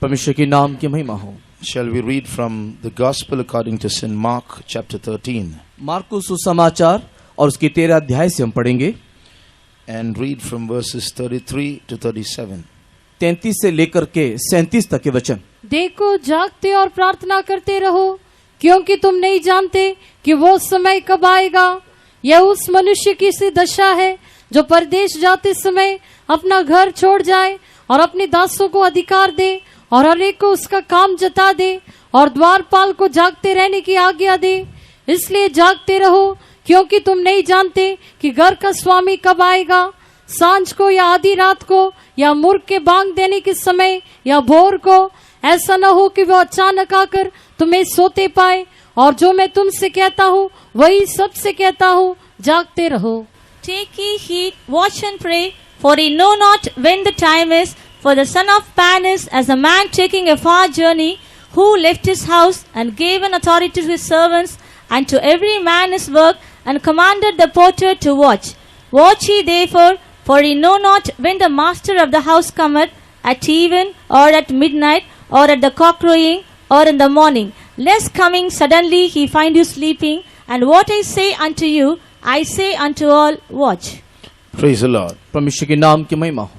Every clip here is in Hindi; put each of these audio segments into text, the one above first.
परमेश्वर के नाम की महिमा हो। Shall we read from the Gospel according to St. Mark chapter 13 Marcus सुसमाचार और उसके 13 अध्याय से हम पढ़ेंगे and read from verses 33 to 37. 33 से लेकर के 37 तक के वचन। देखो, जागते और प्रार्थना करते रहो, क्योंकि तुम नहीं जानते कि वो समय कब आएगा। यह उस मनुष्य की सी दशा है जो परदेश जाते समय अपना घर छोड़ जाए और अपने दासों को अधिकार दे और हर एक को उसका काम जता दे और द्वारपाल को जागते रहने की आज्ञा दे। इसलिए जागते रहो, क्योंकि तुम नहीं जानते कि घर का स्वामी कब आएगा, सांझ को या आधी रात को या मुर्ग के बांग देने के समय या भोर को। ऐसा न हो कि वो अचानक आकर तुम्हें सोते पाए। और जो मैं तुमसे कहता हूँ वही सबसे कहता हूँ, जागते रहो। Take ye heed, watch and pray, for ye know not when the time is. For the Son of Man is as a man taking a far journey, who left his house and gave an authority to his servants, and to every man his work, and commanded the porter to watch. Watch ye therefore, for ye know not when the master of the house cometh, at even, or at midnight, or at the cock crowing, or in the morning, lest coming suddenly he find you sleeping. And what I say unto you, I say unto all, watch. Praise the Lord. परमेश्वर के नाम की महिमा हो।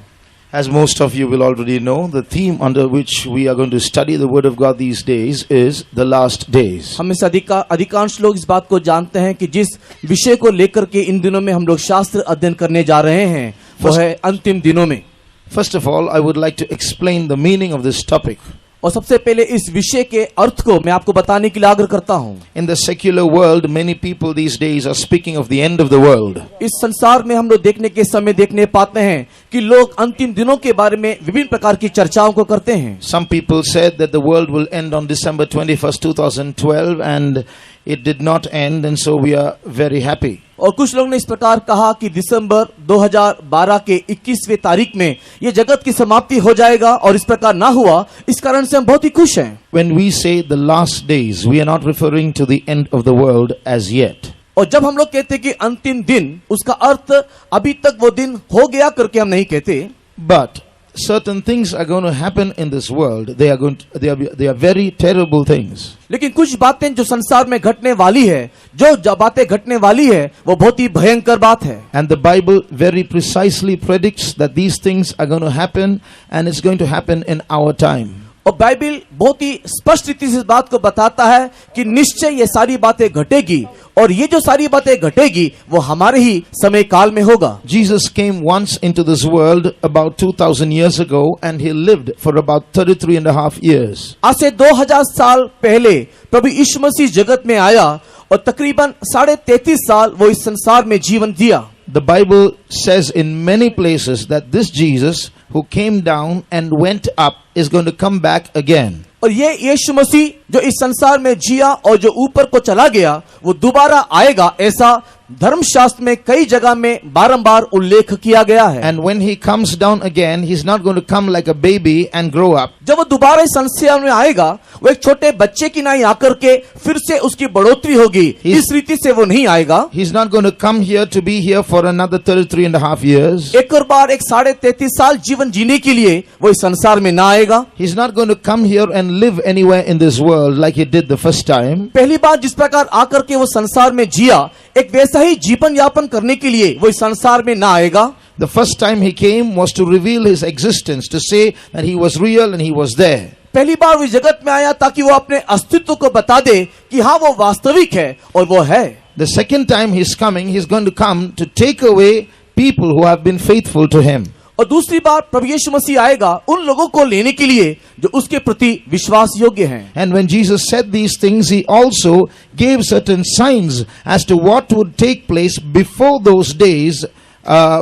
As most of you will already know, the theme under which we are going to study the Word of God these days is the last days. हम में से अधिकांश लोग इस बात को जानते हैं कि जिस विषय को लेकर के इन दिनों में हम लोग शास्त्र अध्ययन करने जा रहे हैं वो है अंतिम दिनों में। First of all, I would like to explain the meaning of this topic. और सबसे पहले इस विषय के अर्थ को मैं आपको बताने के लिए आग्रह करता हूँ। In the secular world, many people these days are speaking of the end of the world. इस संसार में हम लोग देखने के समय देखने पाते हैं कि लोग अंतिम दिनों के बारे में विभिन्न प्रकार की चर्चाओं को करते हैं। Some people said that the world will end on December 21st, 2012, and it did not end, and so we are very happy. और कुछ लोग ने इस प्रकार कहा कि दिसंबर 2012 के 21वें तारीख में ये जगत की समाप्ति हो जाएगा और इस प्रकार ना हुआ, इस कारण से हम बहुत ही खुश हैं। When we say the last days, we are not referring to the end of the world as yet. और जब हम लोग कहते हैं कि अंतिम दिन, उसका अर्थ अभी तक वो दिन हो गया करके हम नहीं कहते। But certain things are going to happen in this world. They are very terrible things. लेकिन कुछ बातें जो संसार में घटने वाली है, जो बातें घटने वाली है, वो बहुत ही भयंकर बात है। And the Bible very precisely predicts that these things are going to happen, and it's going to happen in our time. और बाइबल बहुत ही स्पष्ट रीति से इस बात को बताता है कि निश्चय ये सारी बातें घटेगी और ये जो सारी बातें घटेगी वो हमारे ही समय काल में होगा। Jesus came once into this world about 2000 years ago, and he lived for about 33.5 years. आज से 2000 साल पहले प्रभु यीशु मसीह जगत में आया और तकरीबन 33.5 साल वो इस संसार में जीवन दिया। The Bible says in many places that this Jesus who came down and went up is going to come back again. और ये यीशु मसीह जो इस संसार में जिया और जो ऊपर को चला गया वो दोबारा आएगा, ऐसा धर्मशास्त्र में कई जगह में बारंबार उल्लेख किया गया है। And when he comes down again, he's not going to come like a baby and grow up. जब वो दोबारा इस संसार में आएगा वो एक छोटे बच्चे की नहीं आकर के फिर से उसकी बढ़ोतरी होगी, इस रीति से वो नहीं आएगा। He's not going to come here to be here for another 33.5 years. एक और बार एक 33.5 साल जीवन जीने के लिए वो इस संसार में ना आएगा। He's not going to come here and live anywhere in this world like he did the first time. पहली बार जिस प्रकार आकर के वो संसार में जिया, एक वैसा ही जीवन यापन करने के लिए वो इस संसार में ना आएगा। The first time he came was to reveal his existence, to say that he was real and he was there. पहली बार वो जगत में आया ताकि वो अपने अस्तित्व को बता दे कि हाँ वो वास्तविक है और वो है। The second time he's coming, he's going to come to take away people who have been faithful to him. और दूसरी बार प्रभु यीशु मसीह आएगा उन लोगों को लेने के लिए जो उसके प्रति विश्वास योग्य हैं। And when Jesus said these things, he also gave certain signs as to what would take place before those days,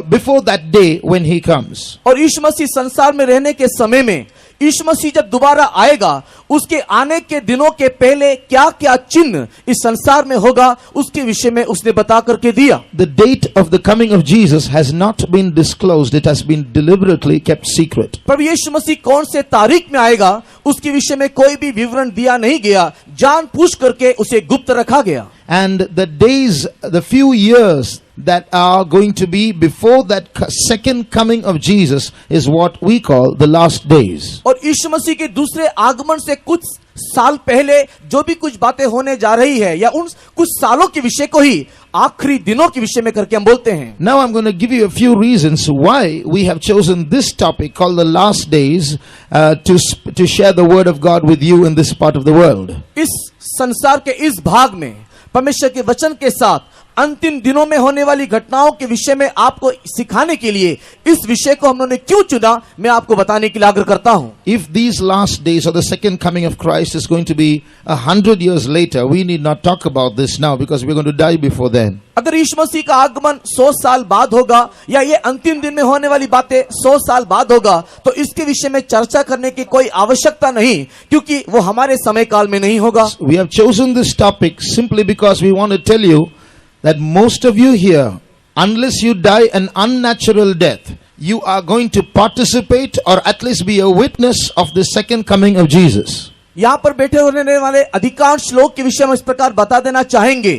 before that day when he comes. और यीशु मसीह संसार में रहने के समय में यीशु मसीह जब दोबारा आएगा उसके आने के दिनों के पहले क्या क्या चिन्ह इस संसार में होगा उसके विषय में उसने बता करके दिया। The date of the coming of Jesus has not been disclosed. It has been deliberately kept secret. प्रभु यीशु मसीह कौन से तारीख में आएगा उसके विषय में कोई भी विवरण दिया नहीं गया, जानबूझ करके उसे गुप्त रखा गया। And the days, the few years that are going to be before that second coming of Jesus is what we call the last days. और यीशु मसीह के दूसरे आगमन से कुछ साल पहले जो भी कुछ बातें होने जा रही है या उन कुछ सालों के विषय को ही आखिरी दिनों के विषय में करके हम बोलते हैं. Now I'm going to give you a few reasons why we have chosen this topic called the last days to share the word of God with you in this part of the world. इस संसार के इस भाग में परमेश्वर के वचन के साथ अंतिम दिनों में होने वाली घटनाओं के विषय में आपको सिखाने के लिए इस विषय को हमने क्यों चुना, मैं आपको बताने के लिए आग्रह करता हूं. If these last days or the second coming of Christ is going to be 100 years later, we need not talk about this now because we're going to die before then. अगर यीशु मसीह का आगमन 100 साल बाद होगा या ये अंतिम दिन में होने वाली बातें 100 साल बाद होगा तो इसके विषय में चर्चा करने की कोई आवश्यकता नहीं, क्योंकि वो हमारे समय काल में नहीं होगा. We have chosen this topic simply because we want to tell you that most of you here, unless you die an unnatural death, you are going to participate or at least be a witness of the second coming of Jesus. यहाँ पर बैठे होने वाले अधिकांश लोग के विषय में इस प्रकार बता देना चाहेंगे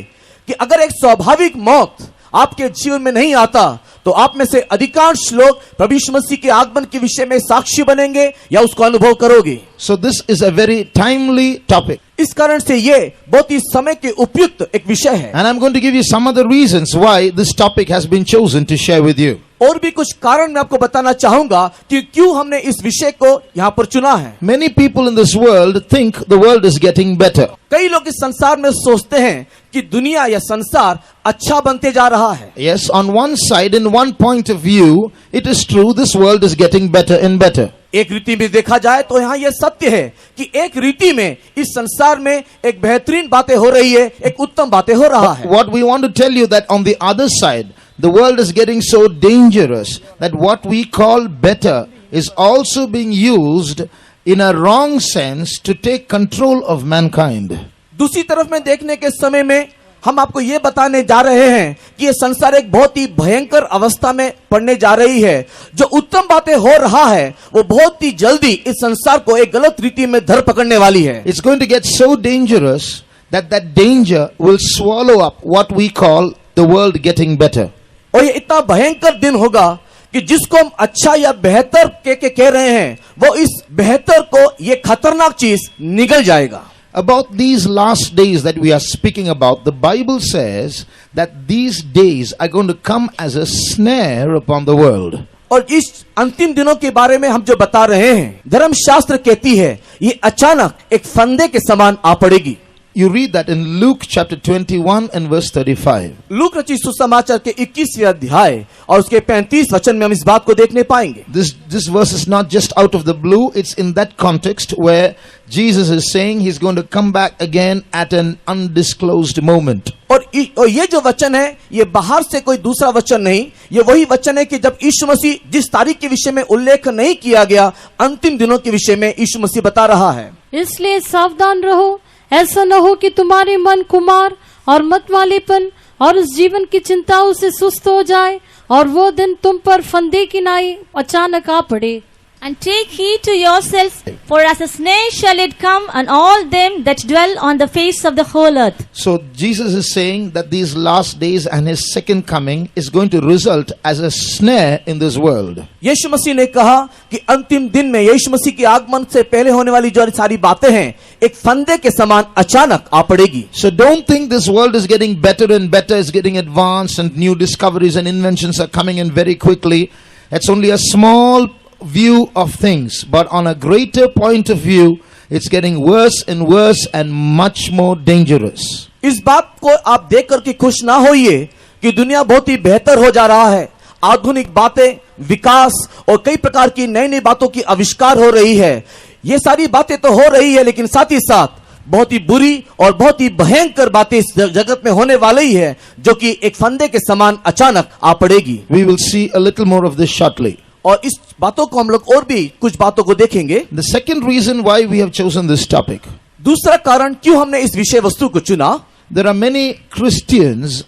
कि अगर एक स्वाभाविक मौत आपके जीवन में नहीं आता तो आप में से अधिकांश लोग प्रभु यीशु मसीह के आगमन के विषय में साक्षी बनेंगे या उसको अनुभव करोगे. So this is a very timely topic. इस कारण से ये बहुत ही समय के उपयुक्त एक विषय है. And I'm going to give you some other reasons why this topic has been chosen to share with you. और भी कुछ कारण मैं आपको बताना चाहूंगा कि क्यों हमने इस विषय को यहाँ पर चुना है. Many people in this world think the world is getting better. कई लोग इस संसार में सोचते हैं कि दुनिया या संसार अच्छा बनते जा रहा है. Yes, on one side, in one point of view, it is true this world is getting better and better. एक रीति में देखा जाए तो यहाँ यह सत्य है कि एक रीति में इस संसार में एक बेहतरीन बातें हो रही है, एक उत्तम बातें हो रहा है. What we want to tell you that on the other side, the world is getting so dangerous that what we call better is also being used in a wrong sense to take control of mankind. दूसरी तरफ में देखने के समय में हम आपको ये बताने जा रहे हैं कि ये संसार एक बहुत ही भयंकर अवस्था में पड़ने जा रही है. जो उत्तम बातें हो रहा है वो बहुत ही जल्दी इस संसार को एक गलत रीति में धर पकड़ने वाली है. It's going to get so dangerous that that danger will swallow up what we call the world getting better. और ये इतना भयंकर दिन होगा कि जिसको हम अच्छा या बेहतर के कह रहे हैं वो इस बेहतर को ये खतरनाक चीज निगल जाएगा. About these last days that we are speaking about, the Bible says that these days are going to come as a snare upon the world. और इस अंतिम दिनों के बारे में हम जो बता रहे हैं, धर्मशास्त्र कहती है ये अचानक एक फंदे के समान आ पड़ेगी. You read that in Luke chapter 21 and verse 35. Look रचित सुसमाचार के 21वें अध्याय और उसके 35 वचन में हम इस बात को देखने पाएंगे. This verse is not just out of the blue, it's in that context where Jesus is saying he's going to come back again at an undisclosed moment. और ये जो वचन है ये बाहर से कोई दूसरा वचन नहीं, ये वही वचन है कि जब यीशु मसीह जिस तारीख के विषय में उल्लेख नहीं किया गया अंतिम दिनों के विषय में यीशु मसीह बता रहा है. इसलिए सावधान रहो, ऐसा न हो कि तुम्हारे मन कुमार और मतवालेपन और उस जीवन की चिंताओं से सुस्त हो जाए और वो दिन तुम पर फंदे की नाई अचानक आ पड़े. And take heed to yourselves, for as a snare shall it come on all them that dwell on the face of the whole earth. So Jesus is saying that these last days and his second coming is going to result as a snare in this world. यीशु मसीह ने कहा कि अंतिम दिन में यीशु मसीह के आगमन से पहले होने वाली जो सारी बातें हैं एक फंदे के समान अचानक आ पड़ेगी. So don't think this world is getting better and better, it's getting advanced and new discoveries and inventions are coming in very quickly. It's only a small view of things, but on a greater point of view it's getting worse and much more dangerous. इस बात को आप देख करके खुश ना होइए कि दुनिया बहुत ही बेहतर हो जा रहा है, आधुनिक बातें, विकास और कई प्रकार की नई नई बातों की आविष्कार हो रही है. ये सारी बातें तो हो रही है लेकिन साथ ही साथ बहुत ही बुरी और बहुत ही भयंकर बातें इस जगत में होने वाली है जो कि एक फंदे के समान अचानक आ पड़ेगी. We will see a little more of this shortly. और इस बातों को हम लोग और भी कुछ बातों को देखेंगे. The second reason why we have chosen this topic, दूसरा कारण क्यों हमने इस विषय वस्तु को चुना, there are many Christians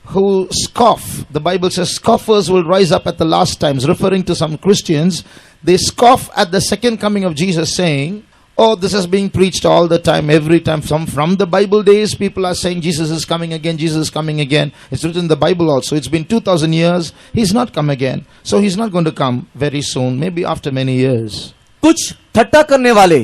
who scoff. The Bible says scoffers will rise up at the last times, referring to some Christians. They scoff at the second coming of Jesus, saying, Oh, this is being preached all the time, every time. From the Bible days, people are saying Jesus is coming again, Jesus is coming again. It's written in the Bible also. It's been 2000 years. He's not come again. So he's not going to come very soon, maybe after many years. कुछ ठट्टा करने वाले,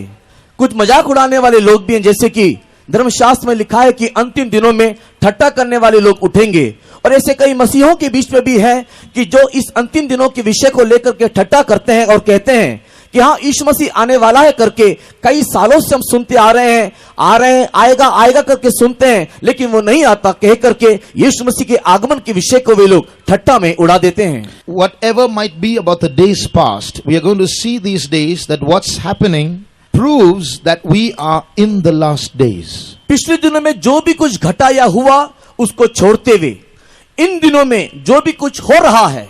कुछ मजाक उड़ाने वाले लोग भी हैं, जैसे कि धर्मशास्त्र में लिखा है कि अंतिम दिनों में ठट्टा करने वाले लोग उठेंगे। और ऐसे कई मसीहों के बीच में भी है कि जो इस अंतिम दिनों के विषय को लेकर के ठट्टा करते हैं और कहते हैं कि हाँ, यीशु मसीह आने वाला है करके कई सालों से हम सुनते आ रहे हैं, आएगा करके सुनते हैं, लेकिन वो नहीं आता कह करके यीशु मसीह के आगमन के विषय को वे लोग ठट्टा में उड़ा देते हैं। Whatever might be about the days past, we are going to see these days that what's happening proves that we are in the last days. पिछले दिनों में जो भी कुछ घटा या हुआ उसको छोड़ते हुए इन दिनों में जो भी कुछ हो रहा है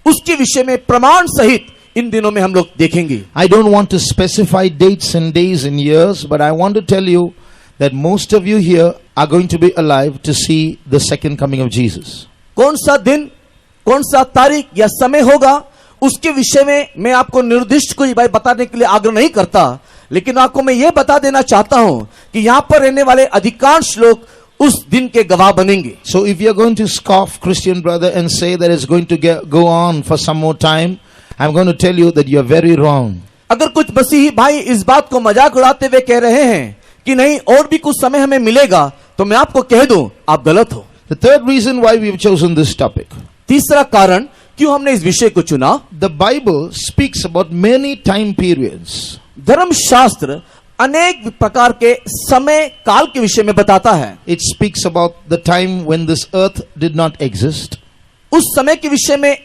उसके विषय में प्रमाण सहित इन दिनों में हम लोग देखेंगे। I don't want to specify dates and days and years, but I want to tell you that most of you here are going to be alive to see the second coming of Jesus. कौन सा दिन, कौन सा तारीख या समय होगा उसके विषय में मैं आपको निर्दिष्ट कोई भाई बताने के लिए आग्रह नहीं करता, लेकिन आपको मैं ये बता देना चाहता हूं कि यहां पर रहने वाले अधिकांश लोग उस दिन के गवाह बनेंगे। So if you are going to scoff, Christian brother, and say that it's going to go on for some more time, I'm going to tell you that you are very wrong. अगर कुछ मसीही भाई इस बात को मजाक उड़ाते हुए कह रहे हैं कि नहीं और भी कुछ समय हमें मिलेगा, तो मैं आपको कह दूं आप गलत हो। The third reason why we've chosen this topic. तीसरा कारण क्यों हमने इस विषय को चुना, The Bible speaks about many time periods. धर्मशास्त्र अनेक प्रकार के समय काल के विषय में बताता है। It speaks about the time when this earth did not exist. उस समय के विषय में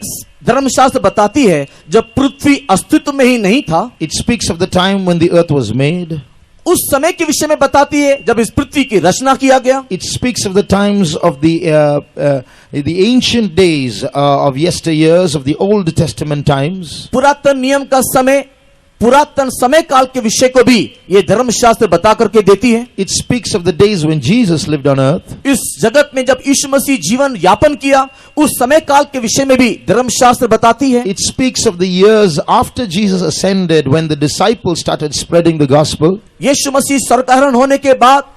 धर्मशास्त्र बताती है जब पृथ्वी अस्तित्व में ही नहीं था। It speaks of the time when the earth was made. उस समय के विषय में बताती है जब इस पृथ्वी की रचना किया गया। It speaks of the times of the ancient days of yesteryears, of the Old Testament times. पुरातन नियम का समय, पुरातन समय काल के विषय को भी ये धर्मशास्त्र बता करके देती है। It speaks of the days when Jesus lived on earth. इस जगत में जब यीशु मसीह जीवन यापन किया उस समय काल के विषय में भी धर्मशास्त्र बताती है। It speaks of the years after Jesus ascended, when the disciples started spreading the gospel. यीशु मसीह स्वर्गारोहण होने के बाद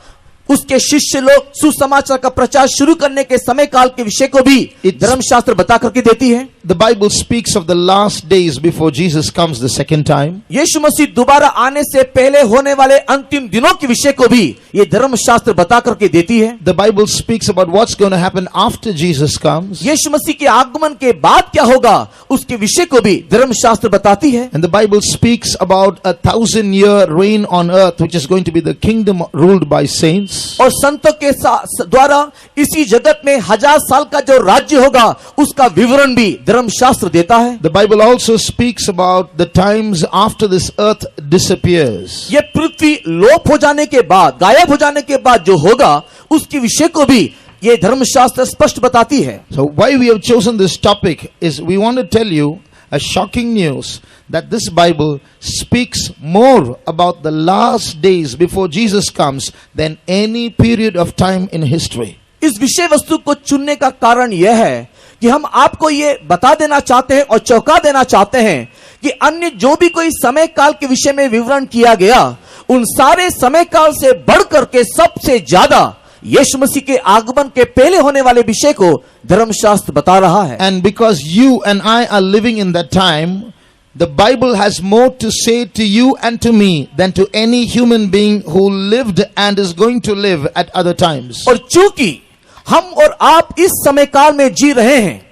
उसके शिष्य लोग सुसमाचार का प्रचार शुरू करने के समय काल के विषय को भी धर्मशास्त्र बता करके देती है। The Bible speaks of the last days before Jesus comes the second time. यीशु मसीह दोबारा आने से पहले होने वाले अंतिम दिनों के विषय को भी ये धर्मशास्त्र बता करके देती है। The Bible speaks about what's going to happen after Jesus comes. यीशु मसीह के आगमन के बाद क्या होगा उसके विषय को भी धर्मशास्त्र बताती है। And the Bible speaks about 1,000-year reign on earth, which is going to be the kingdom ruled by saints. और संतों के द्वारा इसी जगत में 1000 साल का जो राज्य होगा उसका विवरण भी धर्मशास्त्र देता है। The Bible also speaks about the times after this earth disappears. ये पृथ्वी लोप हो जाने के बाद, गायब हो जाने के बाद जो होगा उसके विषय को भी ये धर्मशास्त्र स्पष्ट बताती है। So why we have chosen this topic is we want to tell you a shocking news that this Bible speaks more about the last days before Jesus comes than any period of time in history. इस विषय वस्तु को चुनने का कारण यह है कि हम आपको ये बता देना चाहते हैं और चौंका देना चाहते हैं कि अन्य जो भी कोई समय काल के विषय में विवरण किया गया उन सारे समय काल से बढ़कर के सबसे ज्यादा यीशु मसीह के आगमन के पहले होने वाले विषय को धर्मशास्त्र बता रहा है। And because you and I are living in that time, the Bible has more to say to you and to me than to any human being who lived and is going to live at other times. और चूंकि हम और आप इस समय काल में जी रहे हैं,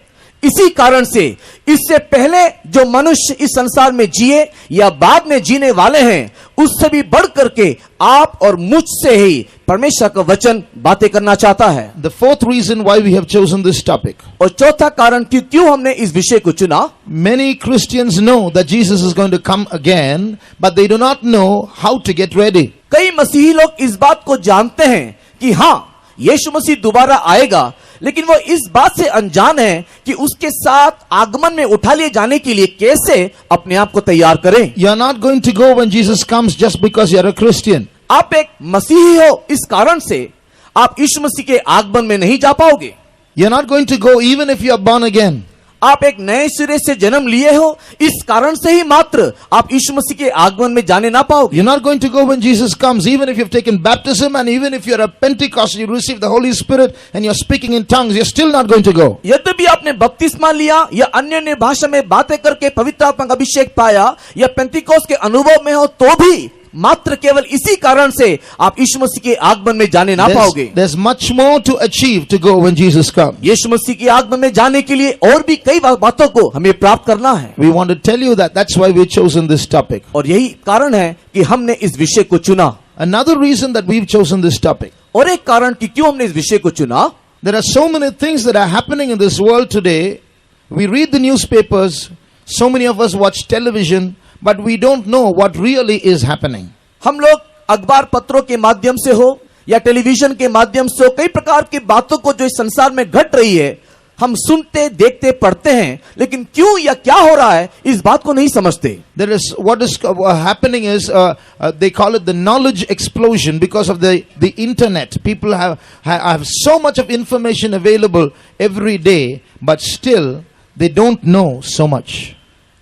इसी कारण से इससे पहले जो मनुष्य इस संसार में जिए या बाद में जीने वाले हैं उससे भी बढ़ करके आप और मुझसे ही परमेश्वर का वचन बातें करना चाहता है। The fourth reason why we have chosen this topic. और चौथा कारण कि क्यों हमने इस विषय को चुना, Many Christians know that Jesus is going to come again, but they do not know how to get ready. कई मसीही लोग इस बात को जानते हैं कि हाँ यीशु मसीह दोबारा आएगा, लेकिन वो इस बात से अनजान है कि उसके साथ आगमन में उठा लिए जाने के लिए कैसे अपने आप को तैयार करें। You are not going to go when Jesus comes just because you are a Christian. आप एक मसीही हो इस कारण से आप यीशु मसीह के आगमन में नहीं जा पाओगे। You are not going to go even if you are born again. आप एक नए सिरे से जन्म लिए हो, इस कारण से ही मात्र आप यीशु मसीह के आगमन में जाने ना पाओगे। You're not going to go when Jesus comes, even if you've taken baptism and even if you're a Pentecostal, you receive the Holy Spirit and you're speaking in tongues, you're still not going to go. यद्यपि आपने बपतिस्मा लिया या अन्य भाषा में बातें करके पवित्र आत्मा का अभिषेक पाया या पेंतिकोस्त के अनुभव में हो, तो भी मात्र केवल इसी कारण से आप यीशु मसीह के आगमन में जाने ना पाओगे। There's much more to achieve to go when Jesus comes. यीशु मसीह के आगमन में जाने के लिए और भी कई बातों को हमें प्राप्त करना है। We want to tell you that. That's why we've chosen this topic. और यही कारण है कि हमने इस विषय को चुना। Another reason that we've chosen this topic. और एक कारण कि क्यों हमने इस विषय को चुना, There are so many things that are happening in this world today. We read the newspapers, so many of us watch television, but we don't know what really is happening. हम लोग अखबार पत्रों के माध्यम से हो या टेलीविजन के माध्यम से हो, कई प्रकार की बातों को जो इस संसार में घट रही है हम सुनते, देखते, पढ़ते हैं, लेकिन क्यों या क्या हो रहा है इस बात को नहीं समझते। There is what is happening is they call it the knowledge explosion because of the internet. People have so much of information available every day, but still they don't know so much.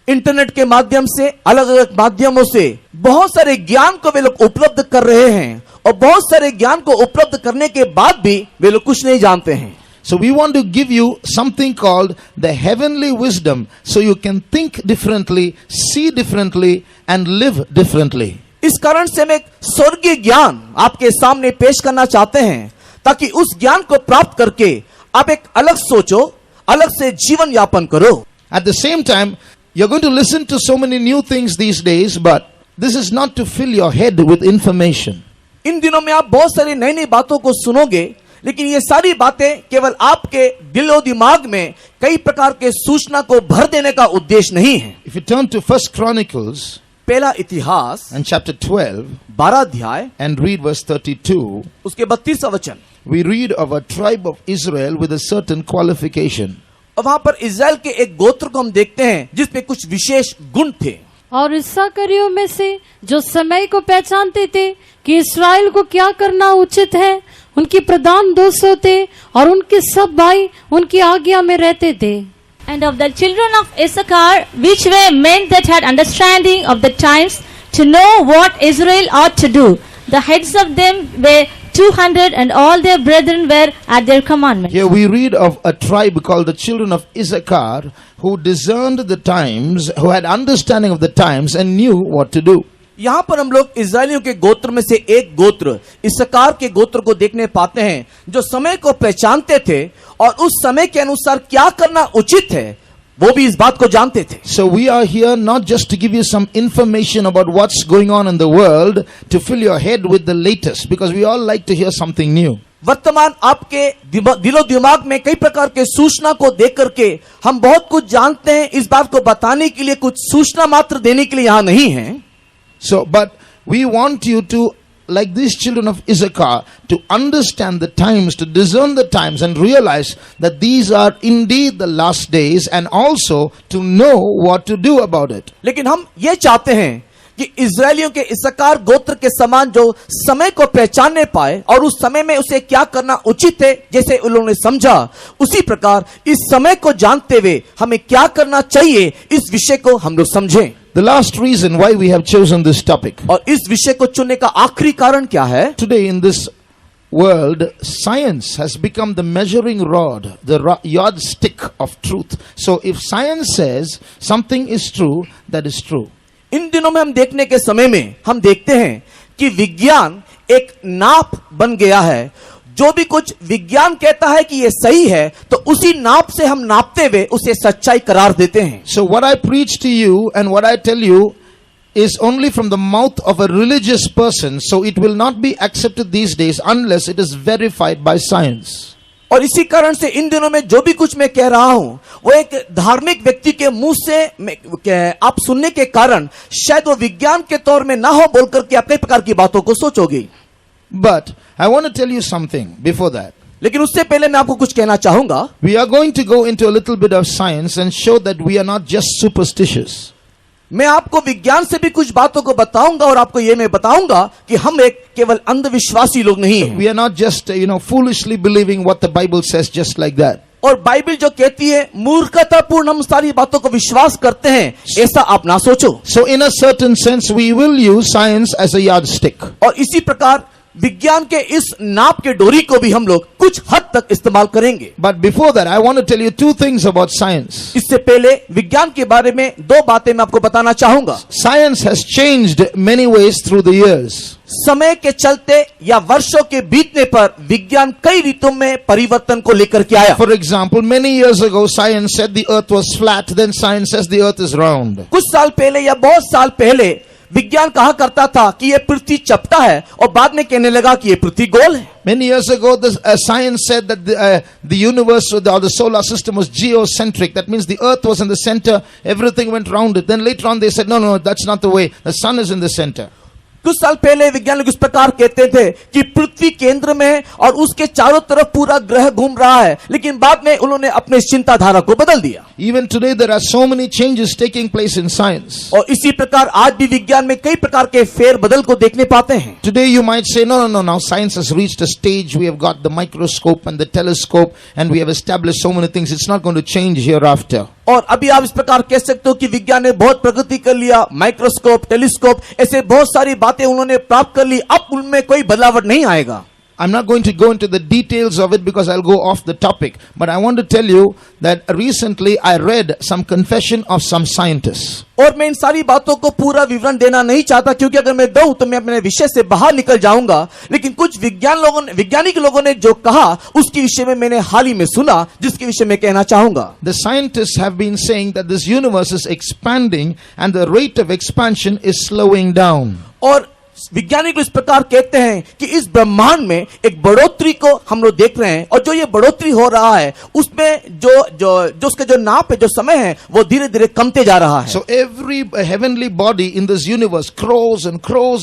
Internet के माध्यम से, अलग अलग माध्यमों से बहुत सारे ज्ञान को वे लोग उपलब्ध कर रहे हैं और बहुत सारे ज्ञान को उपलब्ध करने के बाद भी वे लोग कुछ नहीं जानते हैं। So we want to give you something called the heavenly wisdom, so you can think differently, see differently, and live differently. इस कारण से हम एक स्वर्गीय ज्ञान आपके सामने पेश करना चाहते हैं, ताकि उस ज्ञान को प्राप्त करके आप एक अलग सोचो, अलग से जीवन यापन करो। At the same time, you're going to listen to so many new things these days, but this is not to fill your head with information. इन दिनों में आप बहुत सारी नई नई बातों को सुनोगे, लेकिन ये सारी बातें केवल आपके दिलो दिमाग में कई प्रकार के सूचना को भर देने का उद्देश्य नहीं है। If you turn to 1 Chronicles पहला इतिहास and chapter 12 12 अध्याय and read verse 32, उसके 32 वचन, we read of a tribe of Israel with a certain qualification. और वहां पर इस्राएल के एक गोत्र को हम देखते हैं जिसमें कुछ विशेष गुण थे। और इस्साकारियों में से जो समय को पहचानते थे कि इस्राएल को क्या करना उचित है, उनके प्रधान 200 थे और उनके सब भाई उनकी आज्ञा में रहते थे। And of the children of Issachar, which were men that had understanding of the times, to know what Israel ought to do. The heads of them were 200, and all their brethren were at their commandment. Here we read of a tribe called the children of Issachar, who discerned the times, who had understanding of the times and knew what to do. यहाँ पर हम लोग इस्राएलियों के गोत्र में से एक गोत्र इस्साकार के गोत्र को देखने पाते हैं, जो समय को पहचानते थे और उस समय के अनुसार क्या करना उचित है वो भी इस बात को जानते थे। So we are here not just to give you some information about what's going on in the world, to fill your head with the latest, because we all like to hear something new. वर्तमान आपके दिलो दिमाग में कई प्रकार के सूचना को देख करके हम बहुत कुछ जानते हैं, इस बात को बताने के लिए, कुछ सूचना मात्र देने के लिए यहाँ नहीं है। So, but we want you to, like these children of Issachar, to understand the times, to discern the times and realize that these are indeed the last days, and also to know what to do about it. लेकिन हम ये चाहते हैं कि इस्राएलियों के इस्साकार गोत्र के समान जो समय को पहचानने पाए और उस समय में उसे क्या करना उचित है, जैसे उन्होंने समझा, उसी प्रकार इस समय को जानते हुए हमें क्या करना चाहिए, इस विषय को हम लोग समझें। The last reason why we have chosen this topic. और इस विषय को चुनने का आखिरी कारण क्या है? Today in this world, science has become the measuring rod, the yardstick of truth. So if science says something is true, that is true. इन दिनों में हम देखने के समय में हम देखते हैं कि विज्ञान एक नाप बन गया है। जो भी कुछ विज्ञान कहता है कि ये सही है, तो उसी नाप से हम नापते हुए उसे सच्चाई करार देते हैं। So what I preach to you and what I tell you is only from the mouth of a religious person, so it will not be accepted these days unless it is verified by science. और इसी कारण से इन दिनों में जो भी कुछ मैं कह रहा हूं वो एक धार्मिक व्यक्ति के मुंह से आप सुनने के कारण शायद वो विज्ञान के तौर में ना हो, बोलकर के आप कई प्रकार की बातों को सोचोगे। But I want to tell you something before that. लेकिन उससे पहले मैं आपको कुछ कहना चाहूंगा। We are going to go into a little bit of science and show that we are not just superstitious. मैं आपको विज्ञान से भी कुछ बातों को बताऊंगा और आपको ये मैं बताऊंगा कि हम एक केवल अंधविश्वासी लोग नहीं हैं। We are not just, foolishly believing what the Bible says just like that. और बाइबल जो कहती है मूर्खतापूर्ण हम सारी बातों को विश्वास करते हैं, ऐसा आप ना सोचो। So in a certain sense, we will use science as a yardstick. और इसी प्रकार विज्ञान के इस नाप के डोरी को भी हम लोग कुछ हद तक इस्तेमाल करेंगे। But before that, I want to tell you two things about science. इससे पहले विज्ञान के बारे में दो बातें मैं आपको बताना चाहूंगा। Science has changed many ways through the years. समय के चलते या वर्षों के बीतने पर विज्ञान कई रीतों में परिवर्तन को लेकर के आया। For example, many years ago, science said the earth was flat, then science says the earth is round. कुछ साल पहले या बहुत साल पहले विज्ञान कहा करता था कि यह पृथ्वी चपटा है और बाद में कहने लगा कि यह पृथ्वी गोल है। Many years ago, science said that the universe or the solar system was geocentric. That means the earth was in the center, everything went round it. Then later on they said, no, that's not the way. The sun is in the center. कुछ साल पहले वैज्ञानिक इस प्रकार कहते थे कि पृथ्वी केंद्र में है और उसके चारों तरफ पूरा ग्रह घूम रहा है, लेकिन बाद में उन्होंने अपने चिंताधारा को बदल दिया। Even today there are so many changes taking place in science. और इसी प्रकार आज भी विज्ञान में कई प्रकार के फेर बदल को देखने पाते हैं। Today you might say, no, now science has reached a stage. We have got the microscope and the telescope and we have established so many things. It's not going to change hereafter. और अभी आप इस प्रकार कह सकते हो कि विज्ञान ने बहुत प्रगति कर लिया, माइक्रोस्कोप, टेलीस्कोप, ऐसे बहुत सारी बातें उन्होंने प्राप्त कर ली, अब उनमें कोई बदलाव नहीं आएगा। I'm not going to go into the details of it because I'll go off the topic. But I want to tell you that recently I read some confession of some scientists. और मैं इन सारी बातों को पूरा विवरण देना नहीं चाहता, क्योंकि अगर मैं दूं तो मैं अपने विषय से बाहर निकल जाऊंगा। लेकिन कुछ वैज्ञानिक लोगों ने जो कहा उसके विषय में मैंने हाल ही में सुना, जिसके विषय में कहना चाहूंगा। The scientists have been saying that this universe is expanding and the rate of expansion is slowing down. और वैज्ञानिक इस प्रकार कहते हैं कि इस ब्रह्मांड में एक बढ़ोतरी को हम लोग देख रहे हैं, और जो ये बढ़ोतरी हो रहा है उसमें जो उसका जो नाप है, जो समय है, वो धीरे धीरे कमते जा रहा है। So every heavenly body in this universe, crores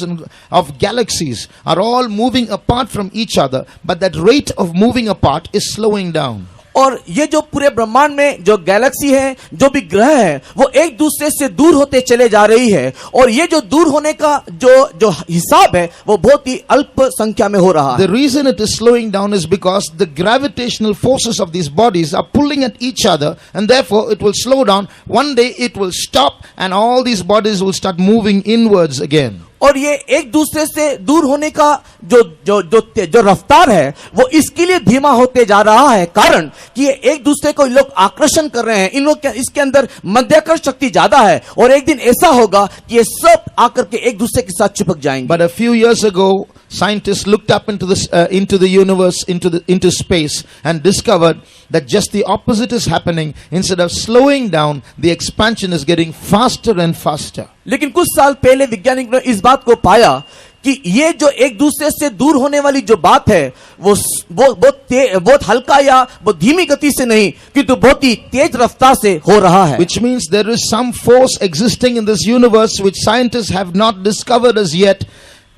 and of galaxies are all moving apart from each other, but that rate of moving apart is slowing down. और ये जो पूरे ब्रह्मांड में जो गैलेक्सी है, जो भी ग्रह है, वो एक दूसरे से दूर होते चले जा रही है, और ये जो दूर होने का जो हिसाब है वो बहुत ही अल्प संख्या में हो रहा है। The reason it is slowing down is because the gravitational forces of these bodies are pulling at each other, and therefore it will slow down. One day it will stop and all these bodies will start moving inwards again. और ये एक दूसरे से दूर होने का जो रफ्तार है वो इसके लिए धीमा होते जा रहा है, कारण कि ये एक दूसरे को लोग आकर्षण कर रहे हैं, इन लोग इसके अंदर मध्याकर्षण शक्ति ज्यादा है, और एक दिन ऐसा होगा कि ये सब आकर के एक दूसरे के साथ चिपक जाएंगे। But a few years ago, scientists looked up into the universe, into space, and discovered that just the opposite is happening. Instead of slowing down, the expansion is getting faster and faster. लेकिन कुछ साल पहले वैज्ञानिक ने इस बात को पाया कि ये जो एक दूसरे से दूर होने वाली जो बात है वो बहुत हल्का या बहुत धीमी गति से नहीं, किंतु बहुत ही तेज रफ्तार से हो रहा है। Which means there is some force existing in this universe which scientists have not discovered as yet,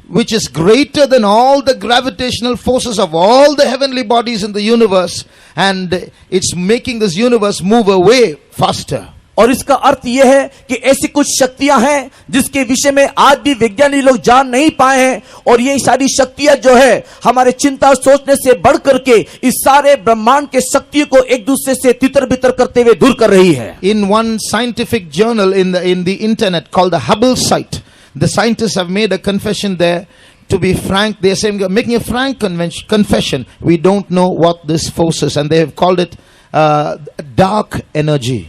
which is greater than all the gravitational forces of all the heavenly bodies in the universe, and it's making this universe move away faster. और इसका अर्थ यह है कि ऐसी कुछ शक्तियां हैं जिसके विषय में आज भी वैज्ञानिक लोग जान नहीं पाए हैं, और ये सारी शक्तियां जो है हमारे चिंता सोचने से बढ़ करके इस सारे ब्रह्मांड के शक्तियों को एक दूसरे से तितर बितर करते हुए दूर कर रही है। In one scientific journal in the internet called the Hubble site, the scientists have made a confession there. To be frank, they are saying, making a frank confession. We don't know what this force is, and they have called it dark energy.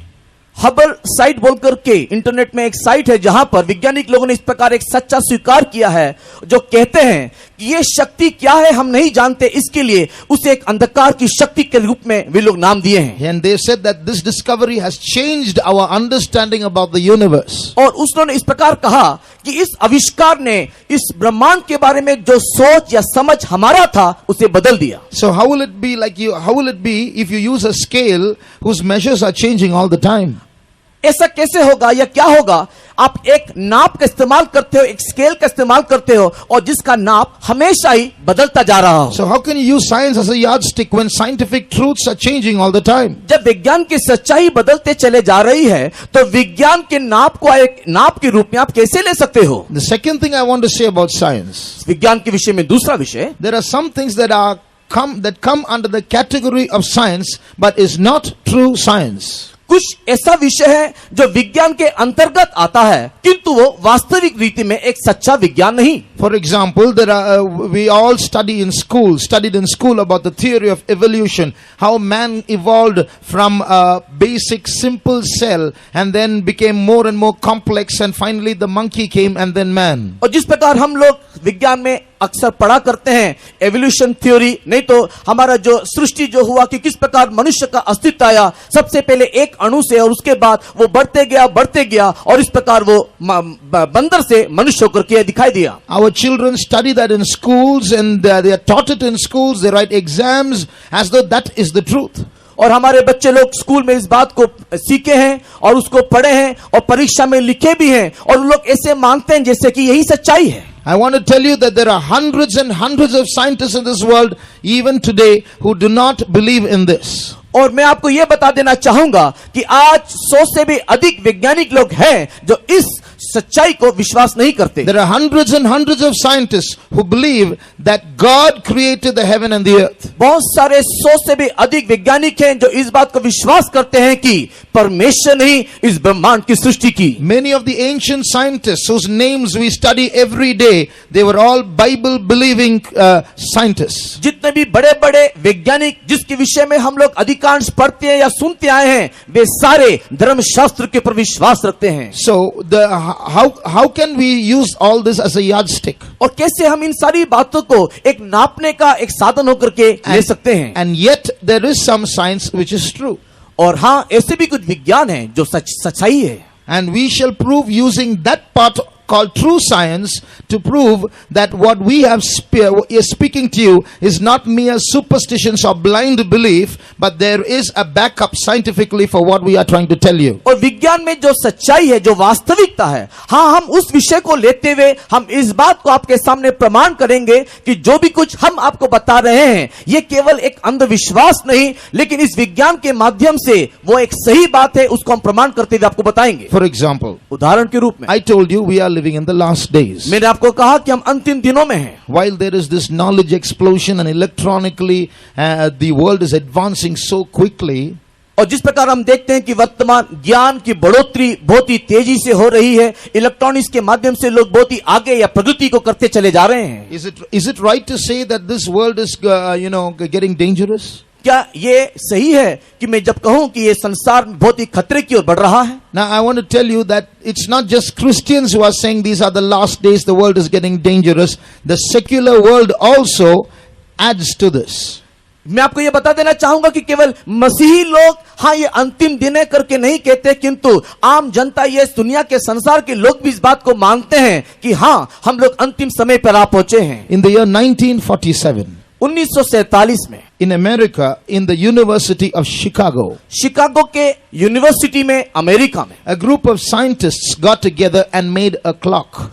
Hubble site बोल करके इंटरनेट में एक साइट है जहां पर वैज्ञानिक लोगों ने इस प्रकार एक सच्चा स्वीकार किया है, जो कहते हैं कि ये शक्ति क्या है हम नहीं जानते, इसके लिए उसे एक अंधकार की शक्ति के रूप में वे लोग नाम दिए हैं। And they said that this discovery has changed our understanding about the universe. और उसने इस प्रकार कहा कि इस आविष्कार ने इस ब्रह्मांड के बारे में जो सोच या समझ हमारा था उसे बदल दिया। So how will it be if you use a scale whose measures are changing all the time? ऐसा कैसे होगा या क्या होगा? आप एक नाप का इस्तेमाल करते हो, एक स्केल का इस्तेमाल करते हो, और जिसका नाप हमेशा ही बदलता जा रहा हो। So how can you use science as a yardstick when scientific truths are changing all the time? जब विज्ञान की सच्चाई बदलते चले जा रही है तो विज्ञान के नाप को एक नाप के रूप में आप कैसे ले सकते हो? The second thing I want to say about science, विज्ञान के विषय में दूसरा विषय, there are some things that are come under the category of science but is not true science. कुछ ऐसा विषय है जो विज्ञान के अंतर्गत आता है किंतु वो वास्तविक रीति में एक सच्चा विज्ञान नहीं. For example, we all studied in school about the theory of evolution, how man evolved from a basic simple cell and then became more and more complex, and finally the monkey came and then man. और जिस प्रकार हम लोग विज्ञान में अक्सर पढ़ा करते हैं एवोल्यूशन थ्योरी, नहीं तो हमारा जो सृष्टि जो हुआ कि किस प्रकार मनुष्य का अस्तित्व आया, सबसे पहले एक अणु से और उसके बाद वो बढ़ते गया और इस प्रकार वो बंदर से मनुष्य होकर के दिखाई दिया. Our children study that in schools and they are taught it in schools. They write exams as though that is the truth. और हमारे बच्चे लोग स्कूल में इस बात को सीखे हैं और उसको पढ़े हैं और परीक्षा में लिखे भी हैं और लोग ऐसे मानते हैं जैसे कि यही सच्चाई है. I want to tell you that there are hundreds and hundreds of scientists in this world even today who do not believe in this. और मैं आपको यह बता देना चाहूंगा कि आज 100 से भी अधिक वैज्ञानिक लोग हैं जो इस सच्चाई को विश्वास नहीं करते. There are hundreds and hundreds of scientists who believe that God created the heaven and the earth. बहुत सारे 100 से भी अधिक वैज्ञानिक हैं जो इस बात को विश्वास करते हैं कि परमेश्वर ने ही इस ब्रह्मांड की सृष्टि की. Many of the ancient scientists whose names we study every day, they were all Bible believing scientists. जितने भी बड़े बड़े वैज्ञानिक जिसके विषय में हम लोग अधिकांश पढ़ते हैं या सुनते आए हैं, वे सारे धर्मशास्त्र के ऊपर विश्वास रखते हैं. So how can we use all this as a yardstick? और कैसे हम इन सारी बातों को एक नापने का एक साधन होकर के ले सकते हैं. And yet there is some science which is true. और हाँ, ऐसे भी कुछ विज्ञान है जो सच्चाई है. And we shall prove using that part called true science to prove that what we have is speaking to you is not mere superstitions or blind belief, but there is a backup scientifically for what we are trying to tell you. और विज्ञान में जो सच्चाई है, जो वास्तविकता है, हाँ, हम उस विषय को लेते हुए हम इस बात को आपके सामने प्रमाण करेंगे कि जो भी कुछ हम आपको बता रहे हैं ये केवल एक अंधविश्वास नहीं, लेकिन इस विज्ञान के माध्यम से वो एक सही बात है, उसको हम प्रमाण करते हुए आपको बताएंगे. For example, उदाहरण के रूप में I told you we are living in the last days. मैंने आपको कहा कि हम अंतिम दिनों में हैं. While there is this knowledge explosion and electronically the world is advancing so quickly, और जिस प्रकार हम देखते हैं कि वर्तमान ज्ञान की बढ़ोतरी बहुत ही तेजी से हो रही है, इलेक्ट्रॉनिक्स के माध्यम से लोग बहुत ही आगे या प्रगति को करते चले जा रहे हैं. is it right to say that this world is getting dangerous? क्या ये सही है कि मैं जब कहूं कि ये संसार बहुत ही खतरे की ओर बढ़ रहा है? Now I want to tell you that it's not just Christians who are saying these are the last days, the world is getting dangerous. The secular world also adds to this. मैं आपको ये बता देना चाहूंगा कि केवल मसीही लोग हाँ ये अंतिम दिन है करके नहीं कहते, किंतु आम जनता, ये दुनिया के संसार के लोग भी इस बात को मानते हैं कि हाँ हम लोग अंतिम समय पर आ पहुंचे हैं. In the year 1947, 1947 में in America, in the University of Chicago, Chicago के यूनिवर्सिटी में, अमेरिका में, a group of scientists got together and made a clock.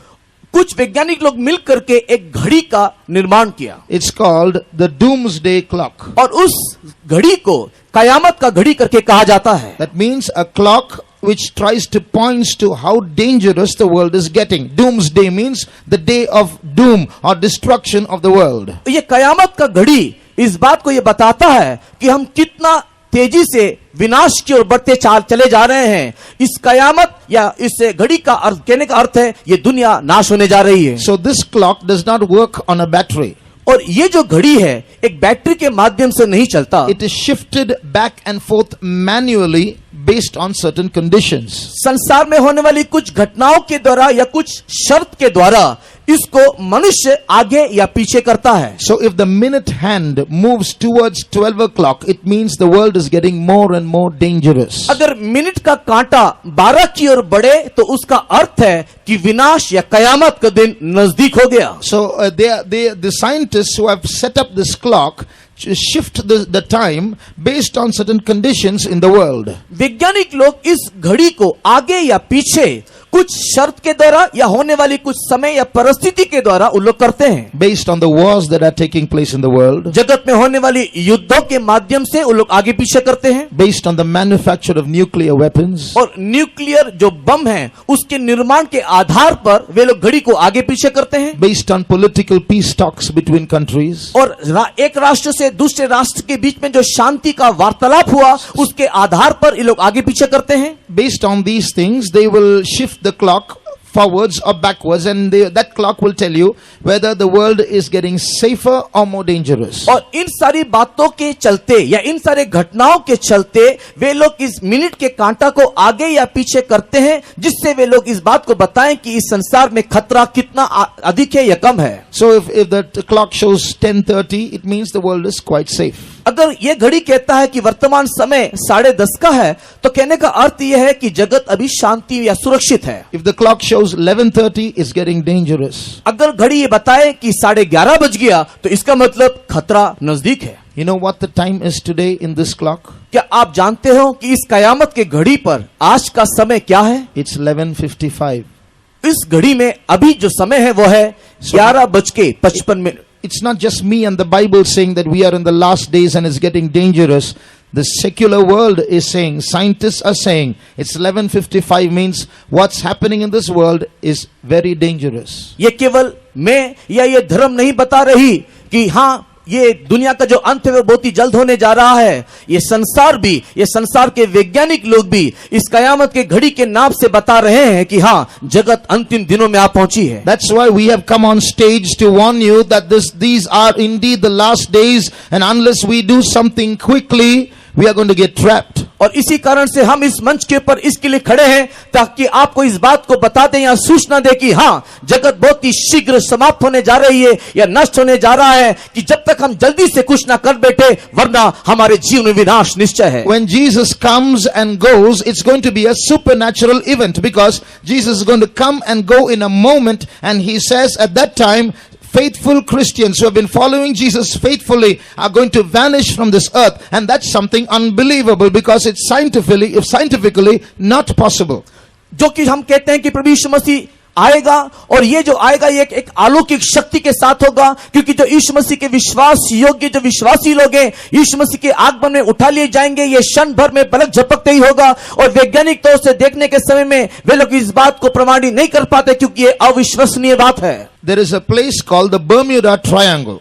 कुछ वैज्ञानिक लोग मिलकर के एक घड़ी का निर्माण किया. It's called the Doomsday Clock. और उस घड़ी को कयामत का घड़ी करके कहा जाता है. That means a clock which tries to points to how dangerous the world is getting. Doomsday means the day of doom or destruction of the world. ये कयामत का घड़ी इस बात को ये बताता है कि हम कितना तेजी से विनाश की ओर बढ़ते चले जा रहे हैं. इस कयामत या इस घड़ी का अर्थ, कहने का अर्थ है ये दुनिया नाश होने जा रही है. So this clock does not work on a battery. और ये जो घड़ी है एक बैटरी के माध्यम से नहीं चलता. It is shifted back and forth manually based on certain conditions. संसार में होने वाली कुछ घटनाओं के द्वारा या कुछ शर्त के द्वारा इसको मनुष्य आगे या पीछे करता है. So if the minute hand moves towards 12 o'clock, it means the world is getting more and more dangerous. अगर मिनट का कांटा 12 की ओर बढ़े तो उसका अर्थ है कि विनाश या कयामत का दिन नजदीक हो गया. So the scientists who have set up this clock shift the time based on certain conditions in the world. वैज्ञानिक लोग इस घड़ी को आगे या पीछे कुछ शर्त के द्वारा या होने वाली कुछ समय या परिस्थिति के द्वारा उन लोग करते हैं। based on the wars that are taking place in the world, जगत में होने वाली युद्धों के माध्यम से उन लोग आगे पीछे करते हैं, based on the manufacture of nuclear weapons, और न्यूक्लियर जो बम है उसके निर्माण के आधार पर वे लोग घड़ी को आगे पीछे करते हैं, based on political peace talks between countries, और एक राष्ट्र से दूसरे राष्ट्र के बीच में जो शांति का वार्तालाप हुआ उसके आधार पर ये लोग आगे पीछे करते हैं। based on these things, they will shift the clock forwards or backwards, and that clock will tell you whether the world is getting safer or more dangerous. और इन सारी बातों के चलते या इन सारे घटनाओं के चलते वे लोग इस मिनट के कांटा को आगे या पीछे करते हैं, जिससे वे लोग इस बात को बताएं कि इस संसार में खतरा कितना अधिक है या कम है। So if the clock shows 10:30, it means the world is quite safe. अगर ये घड़ी कहता है कि वर्तमान समय 10:30 का है, तो कहने का अर्थ यह है कि जगत अभी शांति या सुरक्षित है। If the clock shows 11:30, it's getting dangerous. अगर घड़ी ये बताए कि 11:30 बज गया, तो इसका मतलब खतरा नजदीक है। You know what the time is today in this clock? क्या आप जानते हो कि इस कयामत के घड़ी पर आज का समय क्या है? It's 11:55. इस घड़ी में अभी जो समय है वो है 11:55। It's not just me and the Bible saying that we are in the last days and it's getting dangerous. The secular world is saying, scientists are saying, it's 11:55 means what's happening in this world is very dangerous. ये केवल मैं या ये धर्म नहीं बता रही कि हाँ ये दुनिया का जो अंत है वो बहुत ही जल्द होने जा रहा है। ये संसार भी, ये संसार के वैज्ञानिक लोग भी इस कयामत के घड़ी के नाम से बता रहे हैं कि हाँ जगत अंतिम दिनों में आ पहुंची है। That's why we have come on stage to warn you that these are indeed the last days, and unless we do something quickly, we are going to get trapped. और इसी कारण से हम इस मंच के ऊपर इसके लिए खड़े हैं ताकि आपको इस बात को बता दें या सूचना दें कि हाँ जगत बहुत ही शीघ्र समाप्त होने जा रही है या नष्ट होने जा रहा है, कि जब तक हम जल्दी से कुछ ना कर बैठे वरना हमारे जीवन में विनाश निश्चय है। When Jesus comes and goes, it's going to be a supernatural event, because Jesus is going to come and go in a moment, and he says at that time, faithful Christians who have been following Jesus faithfully are going to vanish from this earth, and that's something unbelievable because it's scientifically not possible. जो कि हम कहते हैं कि प्रभु यीशु मसीह आएगा, और ये जो आएगा ये एक अलौकिक शक्ति के साथ होगा, क्योंकि जो यीशु मसीह के विश्वास योग्य जो विश्वासी लोग हैं यीशु मसीह के आगमन में उठा लिए जाएंगे। ये क्षण भर में पलक झपकते ही होगा, और वैज्ञानिक तौर से देखने के समय में वे लोग इस बात को प्रमाणित नहीं कर पाते क्योंकि ये अविश्वसनीय बात है। There is a place called the Bermuda Triangle.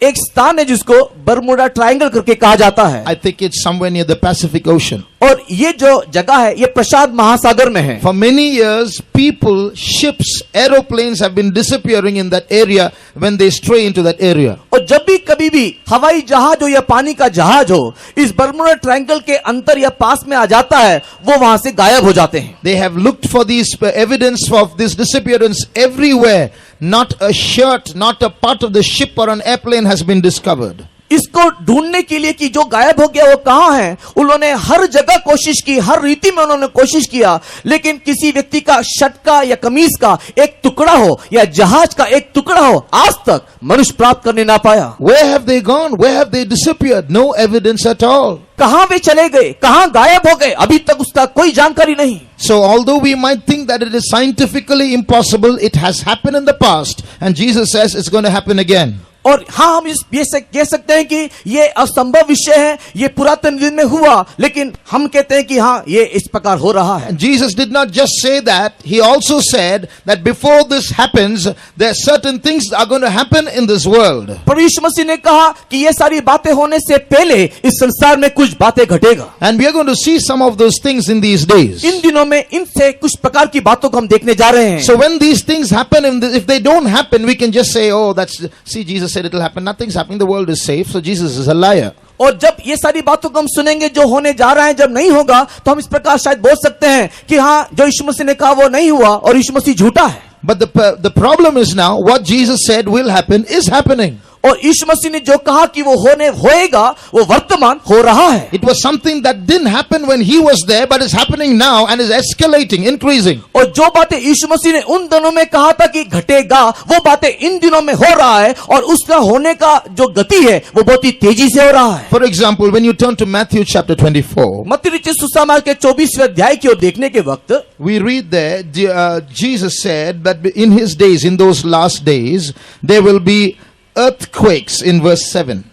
एक स्थान है जिसको बरमुडा ट्रायंगल करके कहा जाता है। I think it's somewhere near the Pacific Ocean. और ये जो जगह है ये प्रशांत महासागर में है। For many years, people, ships, aeroplanes have been disappearing in that area when they stray into that area. और जब भी कभी भी हवाई जहाज हो या पानी का जहाज हो इस बरमुडा ट्रायंगल के अंतर या पास में आ जाता है, वो वहां से गायब हो जाते हैं। They have looked for these evidence of this disappearance everywhere. Not a shirt, not a part of the ship or an airplane has been discovered. इसको ढूंढने के लिए कि जो गायब हो गया वो कहां है, उन्होंने हर जगह कोशिश की, हर रीति में उन्होंने कोशिश किया, लेकिन किसी व्यक्ति का शर्ट का या कमीज का एक टुकड़ा हो या जहाज का एक टुकड़ा हो आज तक मनुष्य प्राप्त करने ना पाया। Where have they gone? Where have they disappeared? No evidence at all. कहां वे चले गए, कहां गायब हो गए, अभी तक उसका कोई जानकारी नहीं। So although we might think that it is scientifically impossible, it has happened in the past, and Jesus says it's going to happen again. और हाँ हम ये कह सकते हैं कि ये असंभव विषय है, ये पुरातन दिन में हुआ, लेकिन हम कहते हैं कि हाँ ये इस प्रकार हो रहा है। And Jesus did not just say that, he also said that before this happens, there are certain things that are going to happen in this world. प्रभु यीशु मसीह ने कहा कि ये सारी बातें होने से पहले इस संसार में कुछ बातें घटेगा। And we are going to see some of those things in these days. इन दिनों में इनसे कुछ प्रकार की बातों को हम देखने जा रहे हैं। So when these things happen, if they don't happen, we can just say, oh, see, Jesus said it will happen. Nothing's happening. The world is safe. So Jesus is a liar. और जब ये सारी बातों को हम सुनेंगे जो होने जा रहा है जब नहीं होगा, तो हम इस प्रकार शायद बोल सकते हैं कि हाँ जो यीशु मसीह ने कहा वो नहीं हुआ और यीशु मसीह झूठा है। But the problem is now what Jesus said will happen is happening. और यीशु मसीह ने जो कहा कि वो होएगा वो वर्तमान हो रहा है। It was something that didn't happen when he was there, but is happening now and is escalating, increasing. और जो बातें यीशु मसीह ने उन दिनों में कहा था कि घटेगा, वो बातें इन दिनों में हो रहा है और उसका होने का जो गति है वो बहुत ही तेजी से हो रहा है। For example, when you turn to Matthew chapter 24, मत्ती रचित सुसमाचार के 24वें अध्याय की ओर देखने के वक्त we read there, Jesus said that in his days, in those last days, there will be earthquakes in verse 7.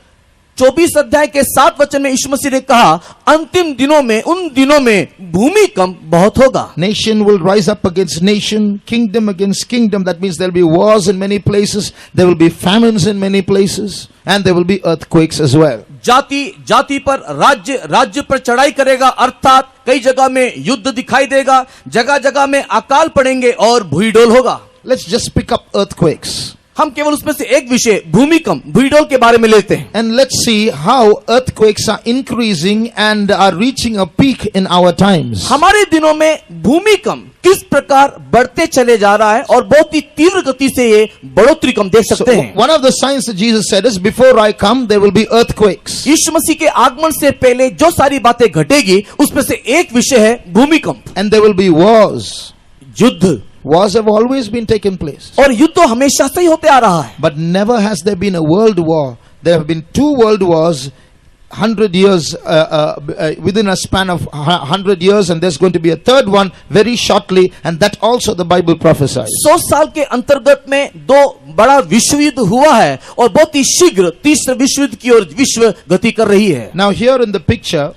24 अध्याय के 7 वचन में यीशु मसीह ने कहा, अंतिम दिनों में, उन दिनों में भूमिकंप बहुत होगा। Nation will rise up against nation, kingdom against kingdom. That means there will be wars in many places, there will be famines in many places, and there will be earthquakes as well. जाति जाति पर, राज्य राज्य पर चढ़ाई करेगा, अर्थात कई जगह में युद्ध दिखाई देगा, जगह जगह में अकाल पड़ेंगे और भूईडोल होगा। Let's just pick up earthquakes. हम केवल उसमें से एक विषय भूमिकंप, भूईडोल के बारे में लेते हैं। And let's see how earthquakes are increasing and are reaching a peak in our times. हमारे दिनों में भूमिकंप किस प्रकार बढ़ते चले जा रहा है और बहुत ही तीव्र गति से ये बढ़ोतरी हम देख So, सकते हैं। one of the signs that Jesus said is, before I come, there will be earthquakes. यीशु मसीह के आगमन से पहले जो सारी बातें घटेगी उसमें से एक विषय है भूमिकंप, And there will be wars. युद्ध। Wars have always been taking place. और युद्ध तो हमेशा से ही होते आ रहा है, But never has there been a world war. There have been 2 world wars, 100 years, within a span of 100 years, and there's going to be a third one very shortly, and that also the Bible prophesies. 100 साल के अंतर्गत में 2 बड़ा विश्व युद्ध हुआ है और बहुत ही शीघ्र तीसरे विश्व युद्ध की ओर विश्व गति कर रही है। Now here in the picture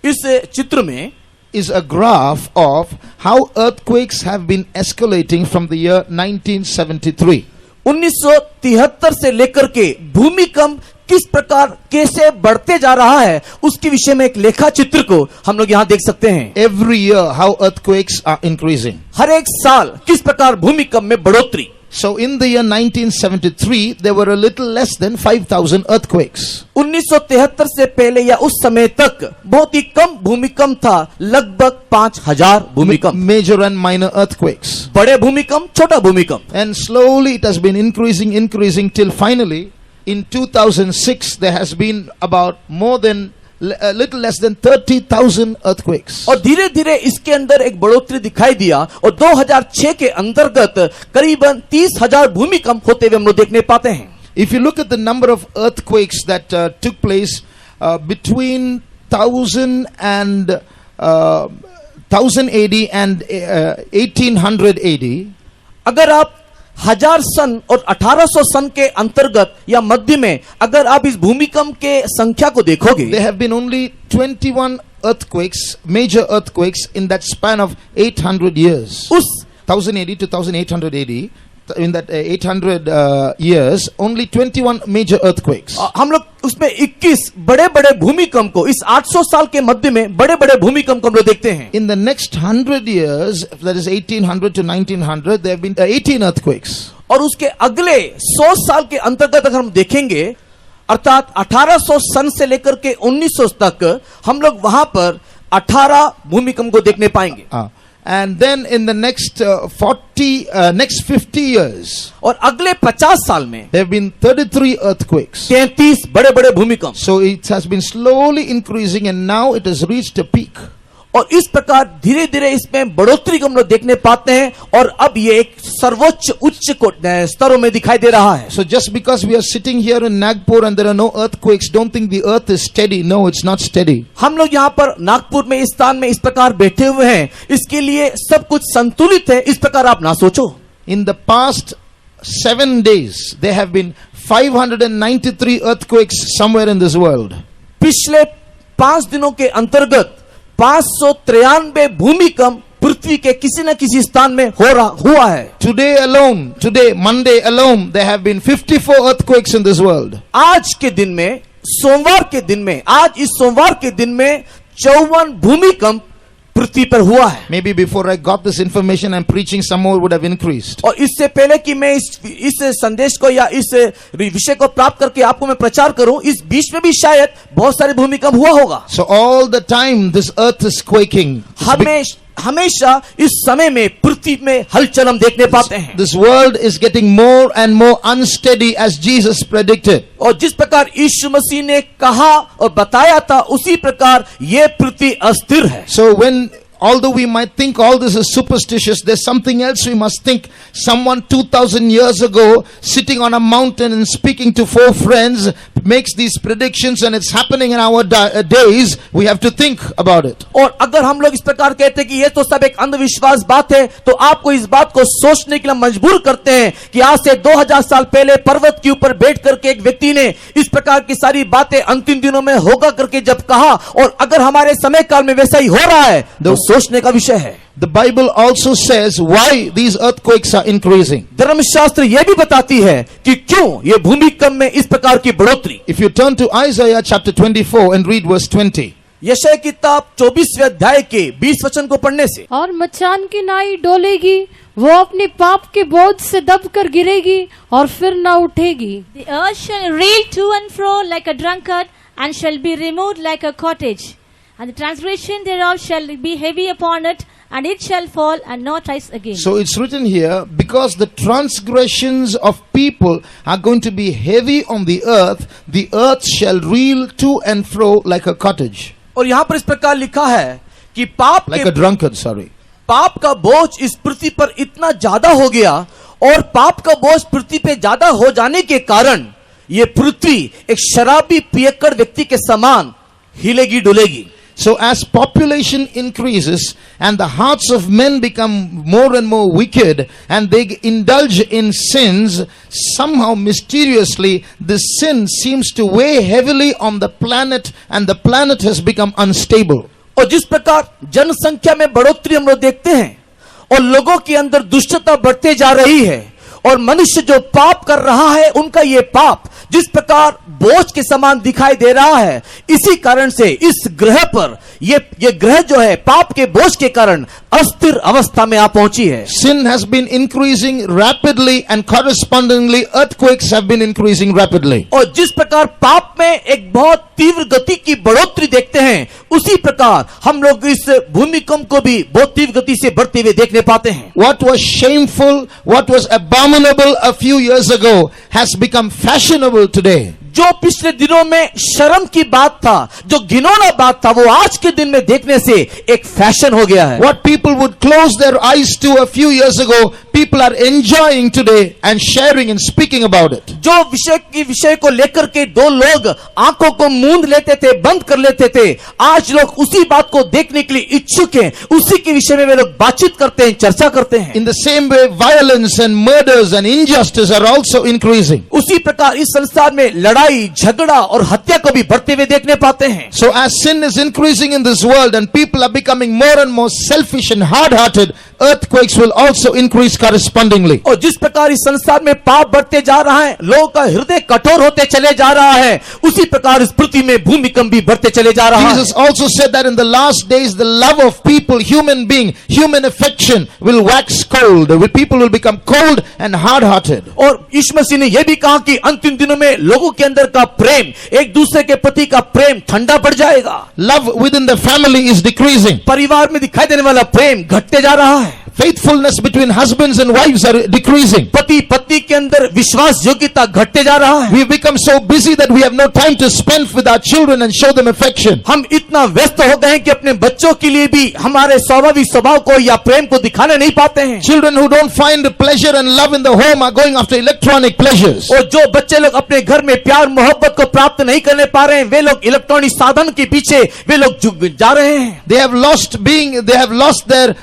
इस चित्र में is a graph of how earthquakes have been escalating from the year 1973. 1973 से लेकर के भूमिकंप किस प्रकार कैसे बढ़ते जा रहा है उसके विषय में एक लेखा चित्र को हम लोग यहाँ देख सकते हैं। Every year how earthquakes are increasing. हर एक साल किस प्रकार भूमिकंप में बढ़ोतरी। So in the year 1973 there were a little less than 5,000 earthquakes. 1973 से पहले या उस समय तक बहुत ही कम भूमिकंप था, लगभग 5,000 भूमिकंप। Major and minor earthquakes. बड़े भूमिकंप, छोटा भूमिकंप। And slowly it has been increasing till finally in 2006 there has been about more than a little less than 30,000 earthquakes. और धीरे धीरे इसके अंदर एक बढ़ोतरी दिखाई दिया और 2006 के अंतर्गत करीबन 30,000 भूमिकंप होते हुए हम लोग देखने पाते हैं। If you look at the number of earthquakes that took place between 1000 and 1000 AD and 1800 AD, अगर आप 1000 सन और 1800 सन के अंतर्गत या मध्य में अगर आप इस भूमिकंप के संख्या को देखोगे, there have been only 21 earthquakes, major earthquakes in that span of 800 years. उस 1000 AD to 1800 AD, in that 800 years, only 21 major earthquakes. हम लोग उसमें 21 बड़े बड़े भूमिकंप को, इस 800 साल के मध्य में बड़े बड़े भूमिकंप को हम लोग देखते हैं। In the next 100 years, that is 1800 to 1900, there have been 18 earthquakes. और उसके अगले 100 साल के अंतर्गत अगर हम देखेंगे, अर्थात 1800 सन से लेकर के 1900 तक हम लोग वहां पर 18 भूमिकंप को देखने पाएंगे। And then in the next next 50 years, और अगले 50 साल में there have been 33 earthquakes. 33 बड़े बड़े भूमिकंप। So it has been slowly increasing and now it has reached a peak. और इस प्रकार धीरे धीरे इसमें बढ़ोतरी को हम लोग देखने पाते हैं और अब ये एक सर्वोच्च उच्च स्तरों में दिखाई दे रहा है। So just because we are sitting here in Nagpur and there are no earthquakes, don't think the earth is steady. No, it's not steady. हम लोग यहाँ पर नागपुर में इस स्थान में इस प्रकार बैठे हुए हैं, इसके लिए सब कुछ संतुलित है, इस प्रकार आप ना सोचो। In the past 7 days, there have been 593 earthquakes somewhere in this world. पिछले 5 दिनों के अंतर्गत 593 भूमिकंप पृथ्वी के किसी न किसी स्थान में हुआ है। Today alone, Monday alone, there have been 54 earthquakes in this world. आज के दिन में, सोमवार के दिन में, आज इस सोमवार के दिन में 54 भूमिकंप पृथ्वी पर हुआ है। Maybe before I got this information, I'm preaching, some more would have increased. और इससे पहले कि मैं इस संदेश को या इस विषय को प्राप्त करके आपको मैं प्रचार करूं, इस बीच में भी शायद बहुत सारे भूमिकंप हुआ होगा। So all the time this earth is quaking. हमेशा इस समय में पृथ्वी में हलचल हम देखने पाते हैं। This world is getting more and more unsteady as Jesus predicted. और जिस प्रकार यीशु मसीह ने कहा और बताया था उसी प्रकार ये पृथ्वी अस्थिर है। So although we might think all this is superstitious, there's something else we must think. Someone 2000 years ago sitting on a mountain and speaking to 4 friends makes these predictions and it's happening in our days. We have to think about it. और अगर हम लोग इस प्रकार कहते हैं कि ये तो सब एक अंधविश्वास बात है, तो आपको इस बात को सोचने के लिए मजबूर करते हैं कि आज से 2000 साल पहले पर्वत के ऊपर बैठ करके एक व्यक्ति ने इस प्रकार की सारी बातें अंतिम दिनों में होगा करके जब कहा, और अगर हमारे समय काल में वैसा ही हो रहा है तो सोचने का विषय है। The Bible also says why these earthquakes are increasing. धर्मशास्त्र यह भी बताती है कि क्यों ये भूमिकंप में इस प्रकार की बढ़ोतरी। If you turn to Isaiah chapter 24 and read verse 20. यशायाह किताब 24वें अध्याय के 20 वचन को पढ़ने से, और मचान की नाई डोलेगी, वो अपने पाप के बोझ से दबकर गिरेगी और फिर न उठेगी। The earth shall reel to and fro like a drunkard, and shall be removed like a cottage. And the transgression thereof shall be heavy upon it, and it shall fall and not rise again. So it's written here, because the transgressions of people are going to be heavy on the earth shall reel to and fro like a cottage. और यहाँ पर इस प्रकार लिखा है कि like a drunkard, sorry. पाप का बोझ इस पृथ्वी पर इतना ज्यादा हो गया, और पाप का बोझ पृथ्वी पे ज्यादा हो जाने के कारण ये पृथ्वी एक शराबी पियक्कड़ व्यक्ति के समान हिलेगी डुलेगी। So as population increases and the hearts of men become more and more wicked and they indulge in sins, somehow mysteriously this sin seems to weigh heavily on the planet and the planet has become unstable. और जिस प्रकार जनसंख्या में बढ़ोतरी हम लोग देखते हैं और लोगों के अंदर दुष्टता बढ़ते जा रही है, और मनुष्य जो पाप कर रहा है उनका ये पाप जिस प्रकार बोझ के समान दिखाई दे रहा है, इसी कारण से इस ग्रह पर ये ग्रह जो है पाप के बोझ के कारण अस्थिर अवस्था में आ पहुंची है। Sin has been increasing rapidly and correspondingly earthquakes have been increasing rapidly. और जिस प्रकार पाप में एक बहुत तीव्र गति की बढ़ोतरी देखते हैं, उसी प्रकार हम लोग इस भूमिकंप को भी बहुत तीव्र गति से बढ़ते हुए देखने पाते हैं। What was shameful, what was abominable a few years ago has become fashionable today. जो पिछले दिनों में शर्म की बात था, जो घिनौना बात था, वो आज के दिन में देखने से एक फैशन हो गया है। What people would close their eyes to a few years ago, people are enjoying today and sharing and speaking about it. जो विषय को लेकर के दो लोग आंखों को मूंद लेते थे, बंद कर लेते थे, आज लोग उसी बात को देखने के लिए इच्छुक हैं, उसी के विषय में वे लोग बातचीत करते हैं, चर्चा करते हैं। In the same way, violence and murders and injustice are also increasing. उसी प्रकार इस संसार में लड़ाई, झगड़ा और हत्या को भी बढ़ते हुए देखने पाते हैं। So as sin is increasing in this world and people are becoming more and more selfish and hard-hearted, earthquakes will also increase correspondingly. और जिस प्रकार इस संसार में पाप बढ़ते जा रहा है, लोगों का हृदय कठोर होते चले जा रहा है, उसी प्रकार इस पृथ्वी में भूमिकंप भी बढ़ते चले जा रहा है। Jesus also said that in the last days the love of people, human being, human affection will wax cold. People will become cold and hard-hearted. और यीशु मसीह ने यह भी कहा कि अंतिम दिनों में लोगों के अंदर का प्रेम, एक दूसरे के प्रति का प्रेम ठंडा पड़ जाएगा। Love within the family is decreasing. परिवार में दिखाई देने वाला प्रेम घटते जा रहा है। Faithfulness between husbands and wives are decreasing. पति पत्नी के अंदर विश्वास योग्यता घटते जा रहा है। We've become so busy that we have no time to spend with our children and show them affection. हम इतना व्यस्त हो गए हैं कि अपने बच्चों के लिए भी हमारे स्वाभाविक स्वभाव को या प्रेम को दिखाने नहीं पाते हैं। Children who don't find pleasure and love in the home are going after electronic pleasures. और जो बच्चे लोग अपने घर में प्यार मोहब्बत को प्राप्त नहीं करने पा रहे हैं, वे लोग इलेक्ट्रॉनिक साधन के पीछे वे लोग जा रहे हैं। They have lost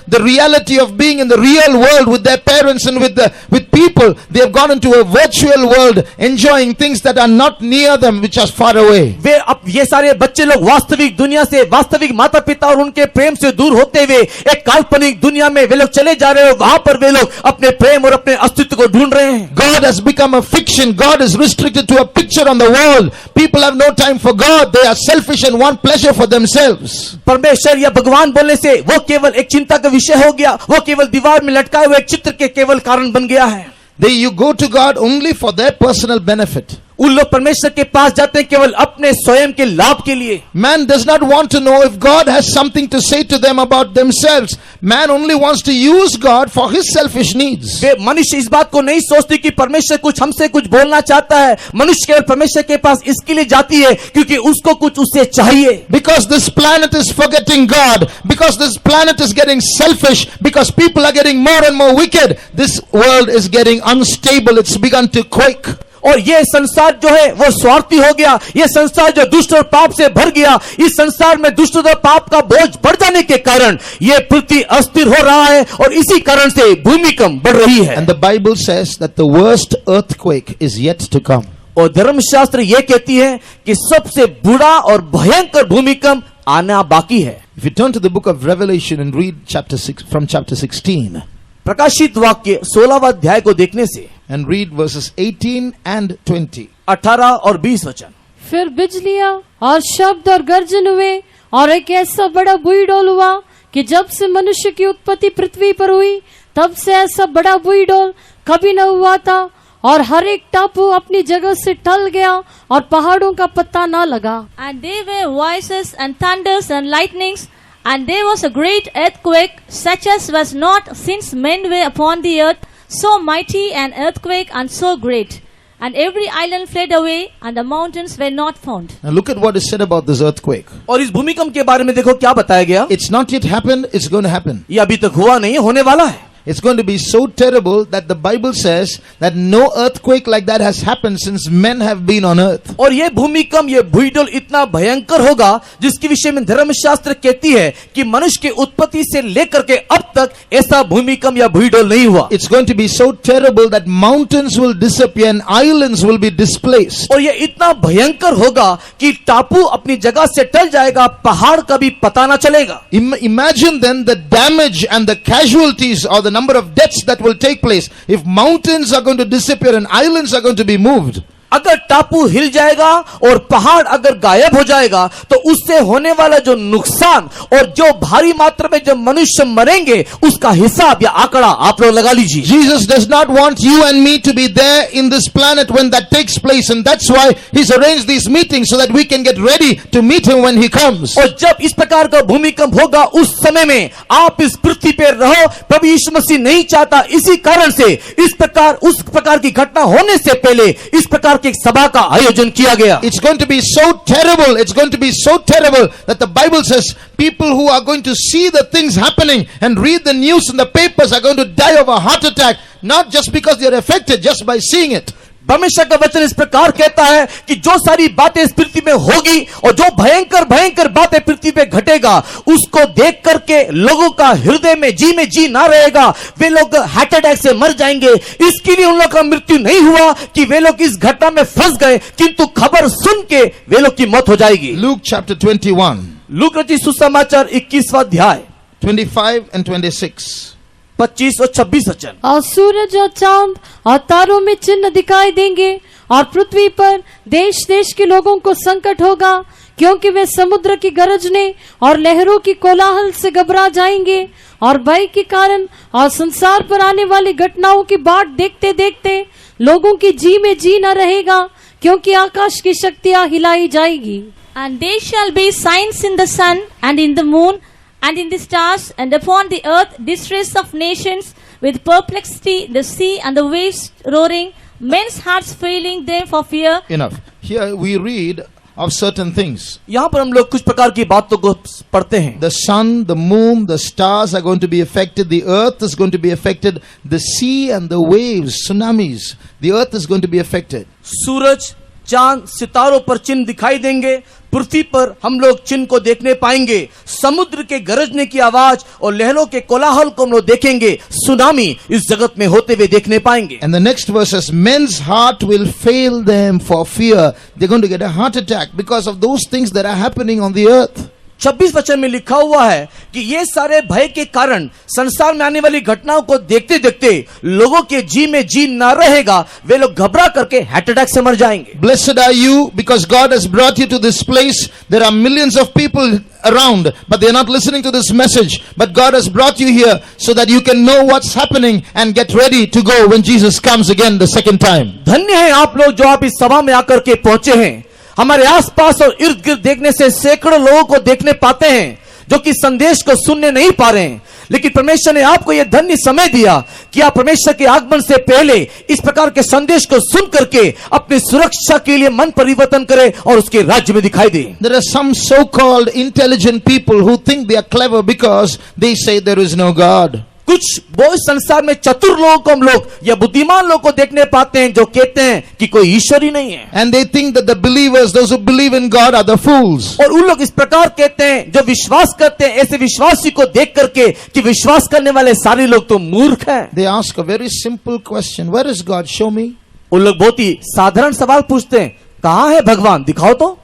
the reality of being in the real world with their parents and with people. They have gone into a virtual world, enjoying things that are not near them, which are far away. वे अब ये सारे बच्चे लोग वास्तविक दुनिया से, वास्तविक माता पिता और उनके प्रेम से दूर होते हुए एक काल्पनिक दुनिया में वे लोग चले जा रहे हैं, वहां पर वे लोग अपने प्रेम और अपने अस्तित्व को ढूंढ रहे हैं। God has become a fiction. God is restricted to a picture on the wall. People have no time for God. They are selfish and want pleasure for themselves. परमेश्वर या भगवान बोलने से वो केवल एक चिंता का विषय हो गया, वो केवल दीवार में लटकाए हुए एक चित्र के केवल कारण बन गया है। You go to God only for their personal benefit. उन लोग परमेश्वर के पास जाते हैं केवल अपने स्वयं के लाभ के लिए। Man does not want to know if God has something to say to them about themselves. Man only wants to use God for his selfish needs. वे मनुष्य इस बात को नहीं सोचती कि परमेश्वर कुछ हमसे कुछ बोलना चाहता है। मनुष्य केवल परमेश्वर के पास इसके लिए जाती है क्योंकि उसको कुछ उससे चाहिए। Because this planet is forgetting God, because this planet is getting selfish, because people are getting more and more wicked, this world is getting unstable. It's begun to quake. और ये संसार जो है वो स्वार्थी हो गया। ये संसार जो दुष्ट और पाप से भर गया, इस संसार में दुष्ट और पाप का बोझ बढ़ जाने के कारण ये पृथ्वी अस्थिर हो रहा है और इसी कारण से भूमिकंप बढ़ रही है। And the Bible says that the worst earthquake is yet to come. और धर्मशास्त्र ये कहती है कि सबसे बुरा और भयंकर भूमिकंप आना बाकी है। If you turn to the book of Revelation and read chapter 6 from chapter 16 प्रकाशित वाक्य 16वां अध्याय को देखने से and read verses 18 and 20. 18 और 20 वचन। फिर बिजलियां और शब्द और गर्जन हुए और एक ऐसा बड़ा बुईडोल हुआ कि जब से मनुष्य की उत्पत्ति पृथ्वी पर हुई तब से ऐसा बड़ा बुईडोल कभी न हुआ था, और हर एक टापू अपनी जगह से टल गया और पहाड़ों का पत्ता न लगा। And there were voices and thunders and lightnings, and there was a great earthquake, such as was not since men were upon the earth, so mighty an earthquake and so great. And every island fled away, and the mountains were not found. Now look at what is said about this earthquake. और इस भूमिकंप के बारे में देखो क्या बताया गया। It's not yet happened, it's going to happen. ये अभी तक हुआ नहीं है, होने वाला है। It's going to be so terrible that the Bible says that no earthquake like that has happened since men have been on earth. और ये भूमिकंप, ये भूडोल इतना भयंकर होगा जिसके विषय में धर्मशास्त्र कहती है कि मनुष्य की उत्पत्ति से लेकर के अब तक ऐसा भूमिकंप या भूडोल नहीं हुआ। It's going to be so terrible that mountains will disappear and islands will be displaced. और ये इतना भयंकर होगा कि टापू अपनी जगह से टल जाएगा, पहाड़ का भी पता ना चलेगा। Imagine then the damage and the casualties or the number of deaths that will take place if mountains are going to disappear and islands are going to be moved. अगर टापू हिल जाएगा और पहाड़ अगर गायब हो जाएगा तो उससे होने वाला जो नुकसान और जो भारी मात्रा में जो मनुष्य मरेंगे उसका हिसाब या आंकड़ा आप लोग लगा लीजिए। Jesus does not want you and me to be there in this planet when that takes place, and that's why he's arranged these meetings so that we can get ready to meet him when he comes. और जब इस प्रकार का भूमिकंप होगा उस समय में आप इस पृथ्वी पर रहो, प्रभु यीशु मसीह नहीं चाहता, इसी कारण से इस प्रकार उस प्रकार की घटना होने से पहले इस प्रकार की एक सभा का आयोजन किया गया। It's going to be so terrible. It's going to be so terrible that the Bible says people who are going to see the things happening and read the news in the papers are going to die of a heart attack, not just because they're affected, just by seeing it. परमेश्वर का वचन इस प्रकार कहता है कि जो सारी बातें इस पृथ्वी में होगी और जो भयंकर भयंकर बातें पृथ्वी पे घटेगा उसको देख करके लोगों का हृदय में जी ना रहेगा, वे लोग हार्ट अटैक से मर जाएंगे। इसके लिए उन लोग का मृत्यु नहीं हुआ कि वे लोग इस घटना में फंस गए, किंतु खबर सुन के वे लोग की मौत हो जाएगी। Luke chapter 21, लूक रचित सुसमाचार 21वां अध्याय 25 and 26. 25 और 26 वचन। और सूरज और चांद और तारों में चिन्ह दिखाई देंगे और पृथ्वी पर देश देश के लोगों को संकट होगा, क्योंकि वे समुद्र की गरजने और लहरों की कोलाहल से घबरा जाएंगे और भय के कारण और संसार पर आने वाली घटनाओं की बाट देखते देखते लोगों की जी में जी न रहेगा, क्योंकि आकाश की शक्तियां हिलाई जाएगी। And there shall be signs in the sun and in the moon and in the stars, and upon the earth distress of nations, with perplexity, the sea and the waves roaring, men's hearts failing them for fear. Enough. Here we read of certain things. यहाँ पर हम लोग कुछ प्रकार की बातों को पढ़ते हैं। The sun, the moon, the stars are going to be affected. The earth is going to be affected. The sea and the waves, tsunamis. The earth is going to be affected. सूरज, चांद, सितारों पर चिन्ह दिखाई देंगे, पृथ्वी पर हम लोग चिन्ह को देखने पाएंगे, समुद्र के गरजने की आवाज और लहरों के कोलाहल को हम लोग देखेंगे, सुनामी इस जगत में होते हुए देखने पाएंगे। And the next verse says, men's heart will fail them for fear. They're going to get a heart attack because of those things that are happening on the earth. 26 वचन में लिखा हुआ है कि ये सारे भय के कारण संसार में आने वाली घटनाओं को देखते देखते लोगों के जी में जी ना रहेगा, वे लोग घबरा करके हार्ट अटैक से मर जाएंगे। Blessed are you because God has brought you to this place. There are millions of people around, but they're not listening to this message. But God has brought you here so that you can know what's happening and get ready to go when Jesus comes again the second time. धन्य है आप लोग जो आप इस सभा में आकर के पहुंचे हैं। हमारे आसपास और इर्द गिर्द देखने से सैकड़ों लोगों को देखने पाते हैं जो कि संदेश को सुनने नहीं पा रहे हैं, लेकिन परमेश्वर ने आपको यह धन्य समय दिया कि आप परमेश्वर के आगमन से पहले इस प्रकार के संदेश को सुन करके अपनी सुरक्षा के लिए मन परिवर्तन करें और उसके राज्य में दिखाई दे। There are some so-called intelligent people who think they are clever because they say there is no God. कुछ वो इस संसार में चतुर लोगों को हम लोग या बुद्धिमान लोगों को देखने पाते हैं जो कहते हैं कि कोई ईश्वर ही नहीं है। And they think that the believers, those who believe in God, are the fools. और उन लोग इस प्रकार कहते हैं जो विश्वास करते हैं ऐसे विश्वासी को देख करके कि विश्वास करने वाले सारे लोग तो मूर्ख हैं। They ask a very simple question. Where is God? Show me. उन लोग बहुत ही साधारण सवाल पूछते हैं, कहाँ है भगवान, दिखाओ तो।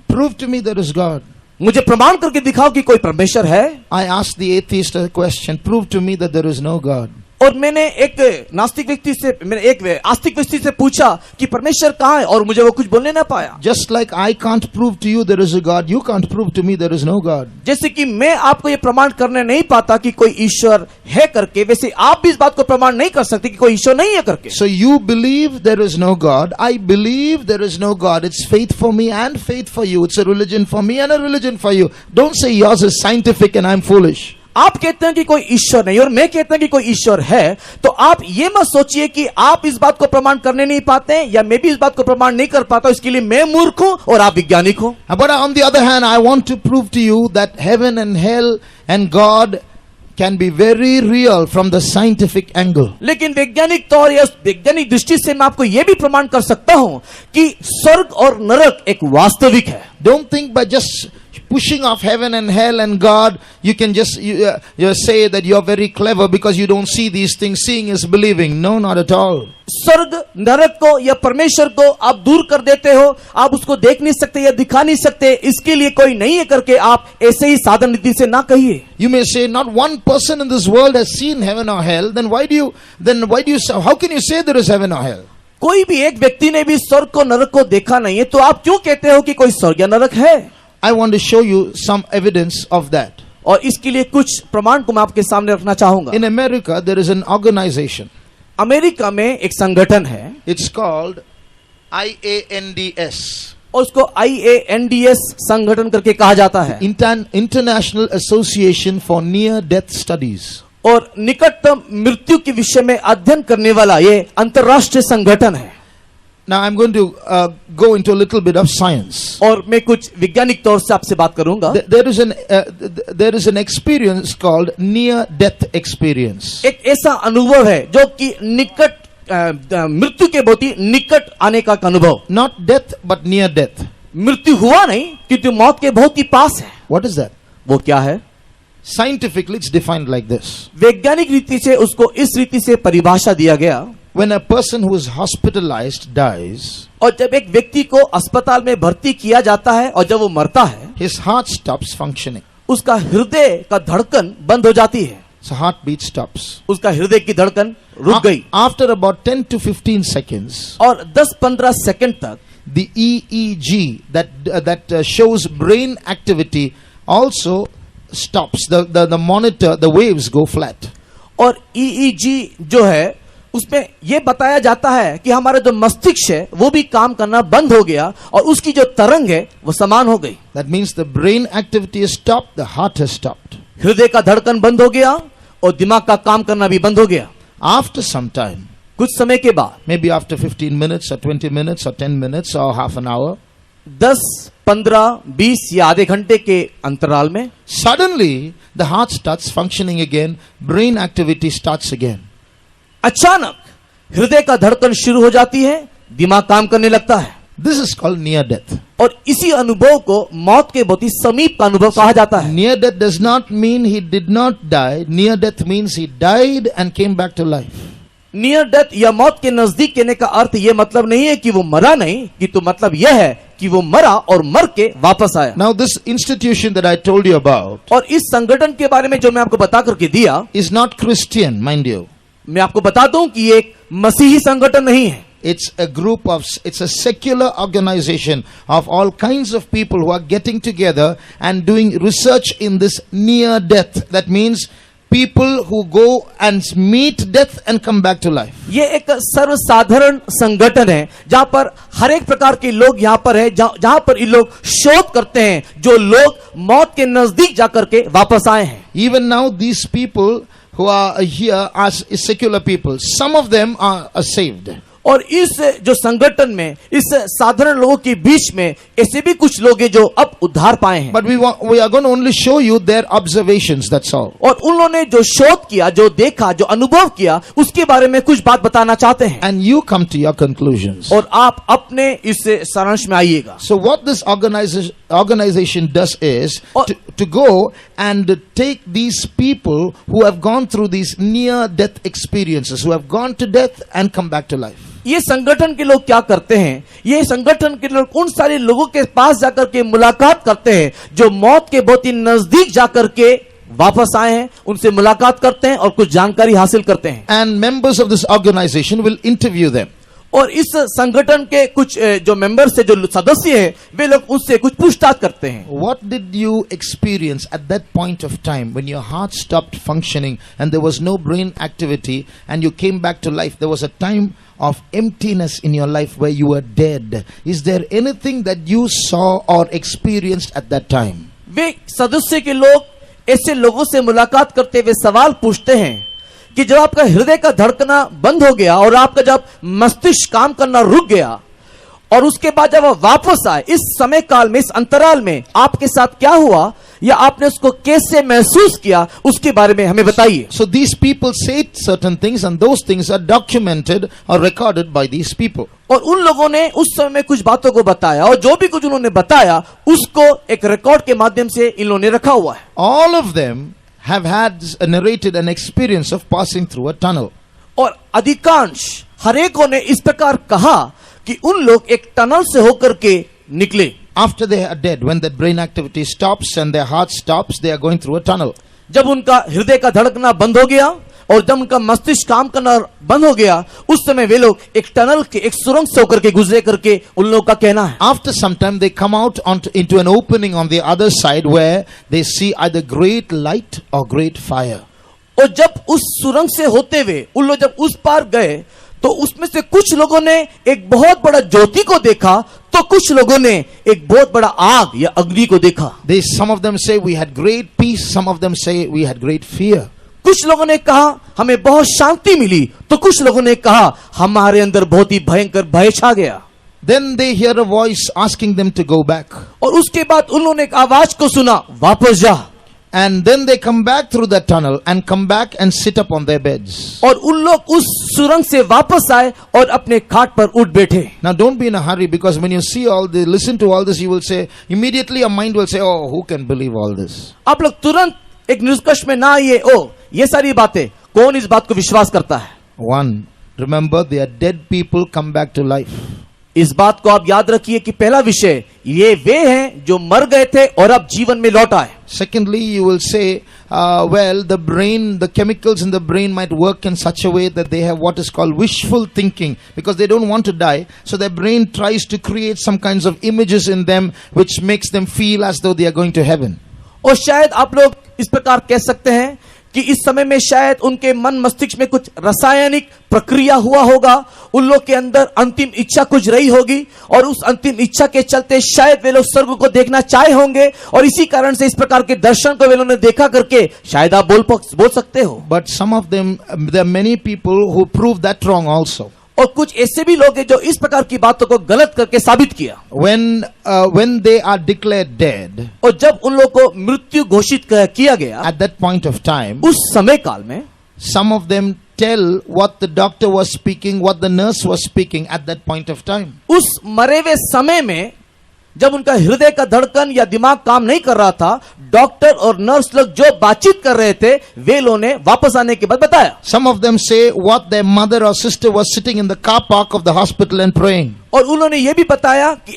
Prove to me there is God. मुझे प्रमाण करके दिखाओ कि कोई परमेश्वर है। I asked the atheist a question. Prove to me that there is no God. और मैंने एक नास्तिक व्यक्ति से, मैंने एक आस्तिक व्यक्ति से पूछा कि परमेश्वर कहाँ है, और मुझे वो कुछ बोलने ना पाया। Just like I can't prove to you there is a God, you can't prove to me there is no God. जैसे कि मैं आपको ये प्रमाण करने नहीं पाता कि कोई ईश्वर है करके, वैसे आप भी इस बात को प्रमाण नहीं कर सकते कि कोई ईश्वर नहीं है करके। So you believe there is no God. I believe there is no God. It's faith for me and faith for you. It's a religion for me and a religion for you. Don't say yours is scientific and I'm foolish. आप कहते हैं कि कोई ईश्वर नहीं और मैं कहता हूं कि कोई ईश्वर है, तो आप ये मत सोचिए कि आप इस बात को प्रमाण करने नहीं पाते हैं या मैं भी इस बात को प्रमाण नहीं कर पाता, इसके लिए मैं मूर्ख हूं और आप वैज्ञानिक हो। But on the other hand, I want to prove to you that heaven and hell and God can be very real from the scientific angle. लेकिन वैज्ञानिक तौर या वैज्ञानिक दृष्टि से मैं आपको यह भी प्रमाण कर सकता हूं कि स्वर्ग और नरक एक वास्तविक है। Don't think by just pushing off heaven and hell and God, you can just you say that you're very clever because you don't see these things. Seeing is believing. No, not at all. स्वर्ग नरक को या परमेश्वर को आप दूर कर देते हो, आप उसको देख नहीं सकते या दिखा नहीं सकते, इसके लिए कोई नहीं है करके आप ऐसे ही साधन नीति से ना कहिए। You may say not one person in this world has seen heaven or hell. Then why do you how can you say there is heaven or hell? कोई भी एक व्यक्ति ने भी स्वर्ग को नरक को देखा नहीं है, तो आप क्यों कहते हो कि कोई स्वर्ग या नरक है? I want to show you some evidence of that. और इसके लिए कुछ प्रमाण को मैं आपके सामने रखना चाहूंगा। In America, there is an organization. America में एक संगठन है, It's called IANDS. और उसको IANDS संगठन करके कहा जाता है, International Association for Near Death Studies. और निकटतम मृत्यु के विषय में अध्ययन करने वाला ये अंतरराष्ट्रीय संगठन है। Now I'm going to go into a little bit of science. और मैं कुछ वैज्ञानिक तौर से आपसे बात करूंगा। There is an experience called near death experience. एक ऐसा अनुभव है जो कि निकट मृत्यु के बहुत ही निकट आने का अनुभव। Not death but near death. मृत्यु हुआ नहीं किंतु मौत के बहुत ही पास है। What is that? वो क्या है? Scientifically it's defined like this. वैज्ञानिक रीति से उसको इस रीति से परिभाषा दिया गया, When a person who is hospitalized dies, और जब एक व्यक्ति को अस्पताल में भर्ती किया जाता है और जब वो मरता है, his heart stops functioning. उसका हृदय का धड़कन बंद हो जाती है। So heartbeat stops. उसका हृदय की धड़कन रुक गई। After about 10 to 15 seconds, और 10-15 सेकंड तक the EEG that shows brain activity also stops. The monitor, the waves go flat. और EEG जो है उसमें यह बताया जाता है कि हमारा जो मस्तिष्क है वो भी काम करना बंद हो गया और उसकी जो तरंग है वो समान हो गई। That means the brain activity has stopped, the heart has stopped. हृदय का धड़कन बंद हो गया और दिमाग का काम करना भी बंद हो गया। After some time, कुछ समय के बाद, maybe after 15 minutes or 20 minutes or 10 minutes or half an hour, 10, 15, 20 या आधे घंटे के अंतराल में suddenly the heart starts functioning again, brain activity starts again. अचानक हृदय का धड़कन शुरू हो जाती है, दिमाग काम करने लगता है। This is called near death. और इसी अनुभव को मौत के बहुत ही समीप का अनुभव कहा जाता है। Near death does not mean he did not die. Near death means he died and came back to life. Near death या मौत के नजदीक कहने का अर्थ यह मतलब नहीं है कि वो मरा नहीं, कि तो मतलब यह है कि वो मरा और मर के वापस आया। Now this institution that I told you about और इस संगठन के बारे में जो मैं आपको बता करके दिया, is not Christian, mind you. मैं आपको बता दूं कि ये एक मसीही संगठन नहीं है। It's a secular organization of all kinds of people who are getting together and doing research in this near death. That means people who go and meet death and come back to life. ये एक सर्वसाधारण संगठन है जहां पर हर एक प्रकार के लोग यहां पर है, जहां पर ये लोग शोध करते हैं जो लोग मौत के नजदीक जाकर के वापस आए हैं। Even now these people who are here are secular people. Some of them are saved. और इस जो संगठन में इस साधारण लोगों के बीच में ऐसे भी कुछ लोग हैं जो अब उद्धार पाए हैं। But we are going to only show you their observations, that's all. और उन्होंने जो शोध किया, जो देखा, जो अनुभव किया, उसके बारे में कुछ बात बताना चाहते हैं। And you come to your conclusions. और आप अपने इस सारांश में आइएगा। So what this organization does is to go and take these people who have gone through these near death experiences, who have gone to death and come back to life. ये संगठन के लोग क्या करते हैं? ये संगठन के लोग उन सारे लोगों के पास जाकर के मुलाकात करते हैं जो मौत के बहुत ही नजदीक जाकर के वापस आए हैं, उनसे मुलाकात करते हैं और कुछ जानकारी हासिल करते हैं। And members of this organization will interview them. और इस संगठन के कुछ जो मेंबर्स है, जो सदस्य हैं, वे लोग उससे कुछ पूछताछ करते हैं। What did you experience at that point of time when your heart stopped functioning and there was no brain activity and you came back to life? There was a time of emptiness in your life where you were dead. Is there anything that you saw or experienced at that time? वे सदस्य के लोग ऐसे लोगों से मुलाकात करते हुए सवाल पूछते हैं कि जब आपका हृदय का धड़कना बंद हो गया और आपका जब मस्तिष्क काम करना रुक गया और उसके बाद जब आप वापस आए, इस समय काल में, इस अंतराल में आपके साथ क्या हुआ या आपने उसको कैसे महसूस किया, उसके बारे में हमें बताइए। So these people said certain things and those things are documented or recorded by these people. और उन लोगों ने उस समय में कुछ बातों को बताया और जो भी कुछ उन्होंने बताया उसको एक रिकॉर्ड के माध्यम से इन लोगों ने रखा हुआ है। All of them have narrated an experience of passing through a tunnel. और अधिकांश हरेकों ने इस प्रकार कहा कि उन लोग एक टनल से होकर के निकले। After they are dead, when their brain activity stops and their heart stops, they are going through a tunnel. जब उनका हृदय का धड़कना बंद हो गया और जब उनका मस्तिष्क काम करना बंद हो गया, उस समय वे लोग एक टनल के, एक सुरंग से होकर के गुजरे करके उन लोगों का कहना है। After some time they come out into an opening on the other side where they see either great light or great fire. और जब उस सुरंग से होते हुए उन लोग जब उस पार गए तो उसमें से कुछ लोगों ने एक बहुत बड़ा ज्योति को देखा तो कुछ लोगों ने एक बहुत बड़ा आग या अग्नि को देखा। Some of them say we had great peace, some of them say we had great fear. कुछ लोगों ने कहा हमें बहुत शांति मिली तो कुछ लोगों ने कहा हमारे अंदर बहुत ही भयंकर भय छा गया। Then they hear a voice asking them to go back. और उसके बाद उन्होंने एक आवाज को सुना, वापस जा। And then they come back through that tunnel and come back and sit up on their beds. और उन लोग उस सुरंग से वापस आए और अपने खाट पर उठ बैठे। Now don't be in a hurry, because when you see listen to all this, you will say, immediately your mind will say, oh, who can believe all this? आप लोग तुरंत एक निष्कर्ष में ना आइए, ओ ये सारी बातें, कौन इस बात को विश्वास करता है? One, remember they are dead people come back to life. इस बात को आप याद रखिए कि पहला विषय ये वे हैं जो मर गए थे और अब जीवन में लौट आए। Secondly, you will say, well, the brain, the chemicals in the brain might work in such a way that they have what is called wishful thinking, because they don't want to die. So their brain tries to create some kinds of images in them which makes them feel as though they are going to heaven. और शायद आप लोग इस प्रकार कह सकते हैं कि इस समय में शायद उनके मन मस्तिष्क में कुछ रासायनिक प्रक्रिया हुआ होगा, उन लोग के अंदर अंतिम इच्छा कुछ रही होगी और उस अंतिम इच्छा के चलते शायद वे लोग स्वर्ग को देखना चाहे होंगे और इसी कारण से इस प्रकार के दर्शन को वे लोगों ने देखा करके शायद आप बोल सकते हो। But some of them, there are many people who prove that wrong also. और कुछ ऐसे भी लोग हैं जो इस प्रकार की बातों को गलत करके साबित किया। When they are declared dead, और जब उन लोगों को मृत्यु घोषित किया गया, at that point of time, उस समय काल में some of them tell what the doctor was speaking, what the nurse was speaking at that point of time. उस मरे हुए समय में जब उनका हृदय का धड़कन या दिमाग काम नहीं कर रहा था, डॉक्टर और नर्स लोग जो बातचीत कर रहे थे वे लोगों ने वापस आने के बाद बताया. Some of them say what their mother or sister was sitting in the car park of the hospital and praying. और उन्होंने ये भी बताया कि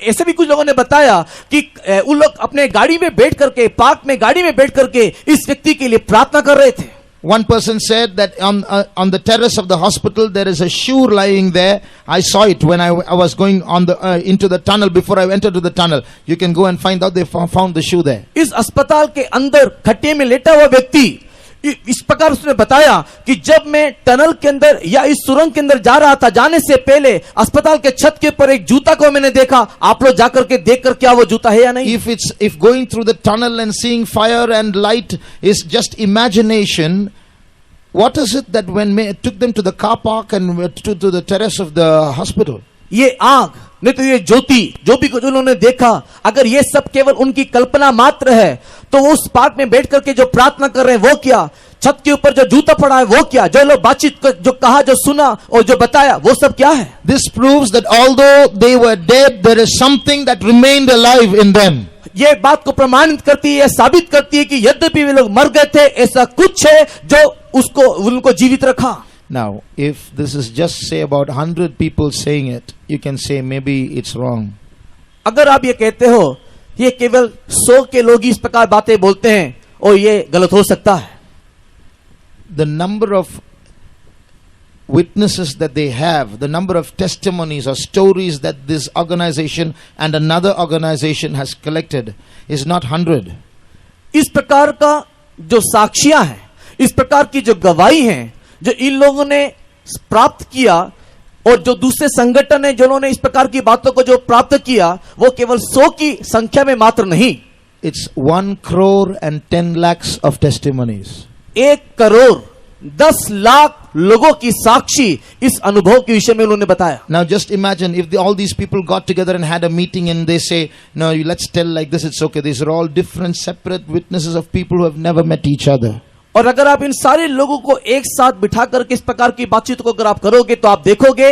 ऐसे भी कुछ लोगों ने बताया कि उन लोग अपने गाड़ी में बैठ करके, पार्क में गाड़ी में बैठ करके इस व्यक्ति के लिए प्रार्थना कर रहे थे. One person said that on the terrace of the hospital there is a shoe lying there. I saw it when I was going on the into the tunnel before I entered to the tunnel. You can go and find out they found the shoe there. इस अस्पताल के अंदर खट्टे में लेटा हुआ व्यक्ति इस प्रकार उसने बताया कि जब मैं टनल के अंदर या इस सुरंग के अंदर जा रहा था, जाने से पहले अस्पताल के छत के ऊपर एक जूता को मैंने देखा. आप लोग जाकर के देखकर क्या वो जूता है या नहीं? If going through the tunnel and seeing fire and light is just imagination, what is it that when took them to the car park and to the terrace of the hospital? ये आग नहीं तो ये ज्योति जो भी कुछ उन्होंने देखा, अगर ये सब केवल उनकी कल्पना मात्र है तो उस पार्क में बैठ करके जो प्रार्थना कर रहे हैं वो क्या, छत के ऊपर जो जूता पड़ा है वो क्या, जो लोग बातचीत जो कहा, जो सुना और जो बताया वो सब क्या है? This proves that although they were dead, there is something that remained alive in them. ये बात को प्रमाणित करती है, साबित करती है कि यद्यपि वे लोग मर गए थे, ऐसा कुछ है जो उसको उनको जीवित रखा. Now, if this is just say about 100 people saying it, you can say maybe it's wrong. अगर आप ये कहते हो ये केवल 100 के लोग इस प्रकार बातें बोलते हैं और ये गलत हो सकता है. The number of witnesses that they have, the number of testimonies or stories that this organization and another organization has collected is not 100. इस प्रकार का जो साक्षियां हैं, इस प्रकार की जो गवाही हैं जो इन लोगों ने प्राप्त किया और जो दूसरे संगठन है जिन्होंने इस प्रकार की बातों को जो प्राप्त किया, वो केवल 100 की संख्या में मात्र नहीं. It's 1 crore and 10 lakhs of testimonies. 1 crore 10 lakh लोगों की साक्षी इस अनुभव के विषय में उन्होंने बताया. Now just imagine if all these people got together and had a meeting and they say, no, let's tell like this, it's okay. These are all different separate witnesses of people who have never met each other. और अगर आप इन सारे लोगों को एक साथ बिठा करके इस प्रकार की बातचीत को अगर आप करोगे तो आप देखोगे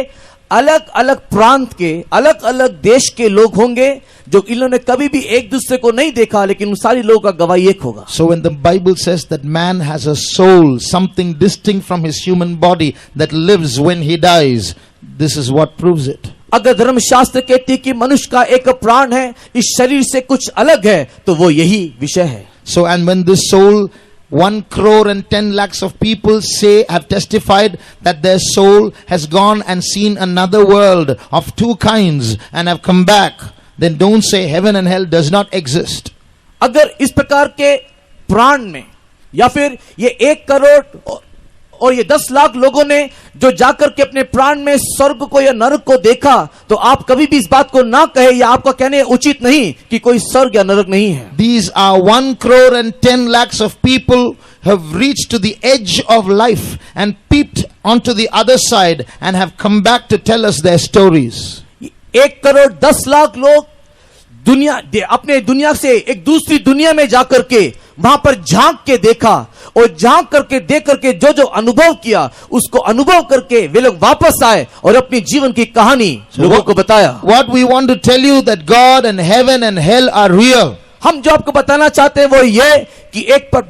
अलग अलग प्रांत के, अलग अलग देश के लोग होंगे जो इन्होंने कभी भी एक दूसरे को नहीं देखा, लेकिन उन सारी लोगों का गवाही एक होगा. So when the Bible says that man has a soul, something distinct from his human body that lives when he dies, this is what proves it. अगर धर्मशास्त्र कहती है कि मनुष्य का एक प्राण है, इस शरीर से कुछ अलग है, तो वो यही विषय है. So and when this soul 1 crore and 10 lakhs of people have testified that their soul has gone and seen another world of 2 kinds and have come back, then don't say heaven and hell does not exist. अगर इस प्रकार के प्राण में या फिर ये 1 करोड़ और ये 10 लाख लोगों ने जो जाकर के अपने प्राण में स्वर्ग को या नरक को देखा, तो आप कभी भी इस बात को ना कहे या आपका कहने उचित नहीं कि कोई स्वर्ग या नरक नहीं है. These are 1 crore and 10 lakhs of people have reached to the edge of life and peeped onto the other side and have come back to tell us their stories. 1 crore 10 lakh लोग अपने दुनिया से एक दूसरी दुनिया में जाकर के वहां पर झांक के देखा और झांक करके देख करके जो जो अनुभव किया उसको अनुभव करके वे लोग वापस आए और अपनी जीवन की कहानी लोगों को बताया. What we want to tell you that God and heaven and hell are real. हम जो आपको बताना चाहते हैं वो ये कि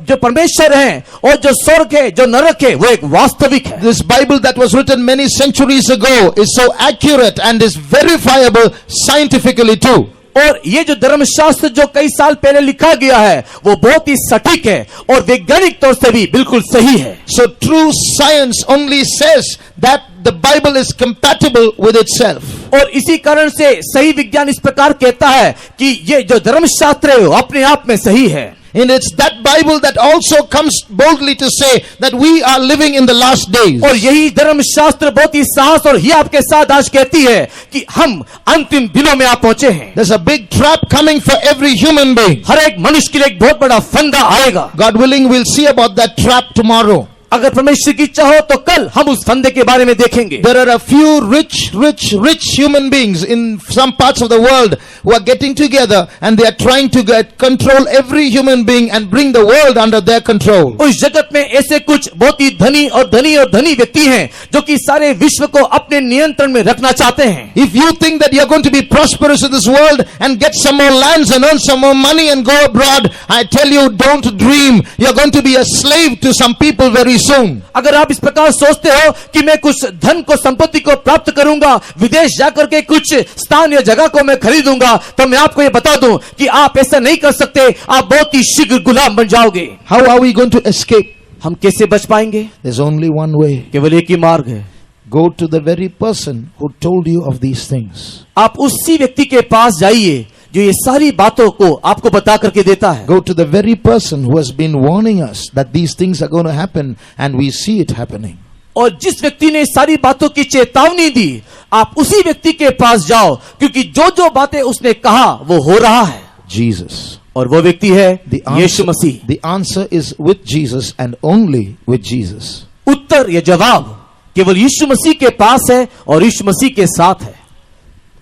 जो परमेश्वर है और जो स्वर्ग है, जो नरक है, वो एक वास्तविक है. This Bible that was written many centuries ago is so accurate and is verifiable scientifically too. और ये जो धर्मशास्त्र जो कई साल पहले लिखा गया है वो बहुत ही सटीक है और वैज्ञानिक तौर से भी बिल्कुल सही है. So true science only says that the Bible is compatible with itself. और इसी कारण से सही विज्ञान इस प्रकार कहता है कि ये जो धर्मशास्त्र है वो अपने आप में सही है. And it's that Bible that also comes boldly to say that we are living in the last days. और यही धर्मशास्त्र बहुत ही साहस और ही आपके साथ आज कहती है कि हम अंतिम दिनों में आ पहुंचे हैं. There's a big trap coming for every human being. हर एक मनुष्य के लिए एक बहुत बड़ा फंदा आएगा. God willing, we'll see about that trap tomorrow. अगर परमेश्वर की इच्छा हो तो कल हम उस फंदे के बारे में देखेंगे। There are a few rich human beings in some parts of the world who are getting together and they are trying to control every human being and bring the world under their control. उस जगत में ऐसे कुछ बहुत ही धनी व्यक्ति हैं जो कि सारे विश्व को अपने नियंत्रण में रखना चाहते हैं। If you think that you are going to be prosperous in this world and get some more lands and earn some more money and go abroad, I tell you, don't dream. You are going to be a slave to some people very soon. अगर आप इस प्रकार सोचते हो कि मैं कुछ धन को, संपत्ति को प्राप्त करूंगा, विदेश जाकर के कुछ स्थान या जगह को मैं खरीदूंगा, तो मैं आपको ये बता दूं कि आप ऐसा नहीं कर सकते। आप बहुत ही शीघ्र गुलाम बन जाओगे। How are we going to escape? हम कैसे बच पाएंगे? There's only one way. केवल एक ही मार्ग है। Go to the very person who told you of these things. आप उसी व्यक्ति के पास जाइए जो ये सारी बातों को आपको बता करके देता है। Go to the very person who has been warning us that these things are going to happen and we see it happening. और जिस व्यक्ति ने सारी बातों की चेतावनी दी, आप उसी व्यक्ति के पास जाओ, क्योंकि जो जो बातें उसने कहा वो हो रहा है। Jesus. और वो व्यक्ति है यीशु मसीह। The answer is with Jesus and only with Jesus. उत्तर या जवाब केवल यीशु मसीह के पास है और यीशु मसीह के साथ है।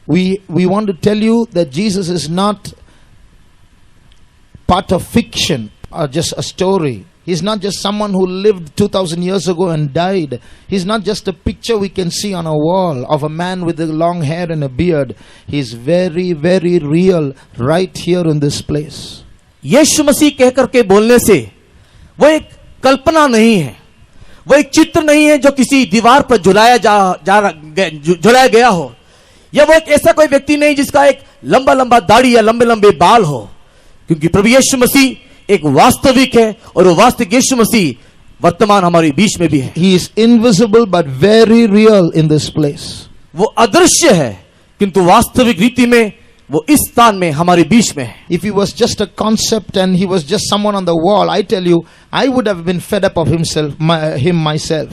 We want to tell you that Jesus is not part of fiction or just a story. He's not just someone who lived 2000 years ago and died. He's not just a picture we can see on a wall of a man with a long hair and a beard. He's very, very real right here in this place. यीशु मसीह कहकर के बोलने से वो एक कल्पना नहीं है, वो एक चित्र नहीं है जो किसी दीवार पर झुलाया गया हो, या वो एक ऐसा कोई व्यक्ति नहीं जिसका एक लंबा लंबा दाढ़ी या लंबे लंबे बाल हो, क्योंकि प्रभु यीशु मसीह एक वास्तविक है और वो वास्तविक यीशु मसीह वर्तमान हमारे बीच में भी है। He is invisible but very real in this place. वो अदृश्य है किंतु वास्तविक रीति में वो इस स्थान में हमारे बीच में है। If he was just a concept and he was just someone on the wall, I tell you, I would have been fed up of him myself.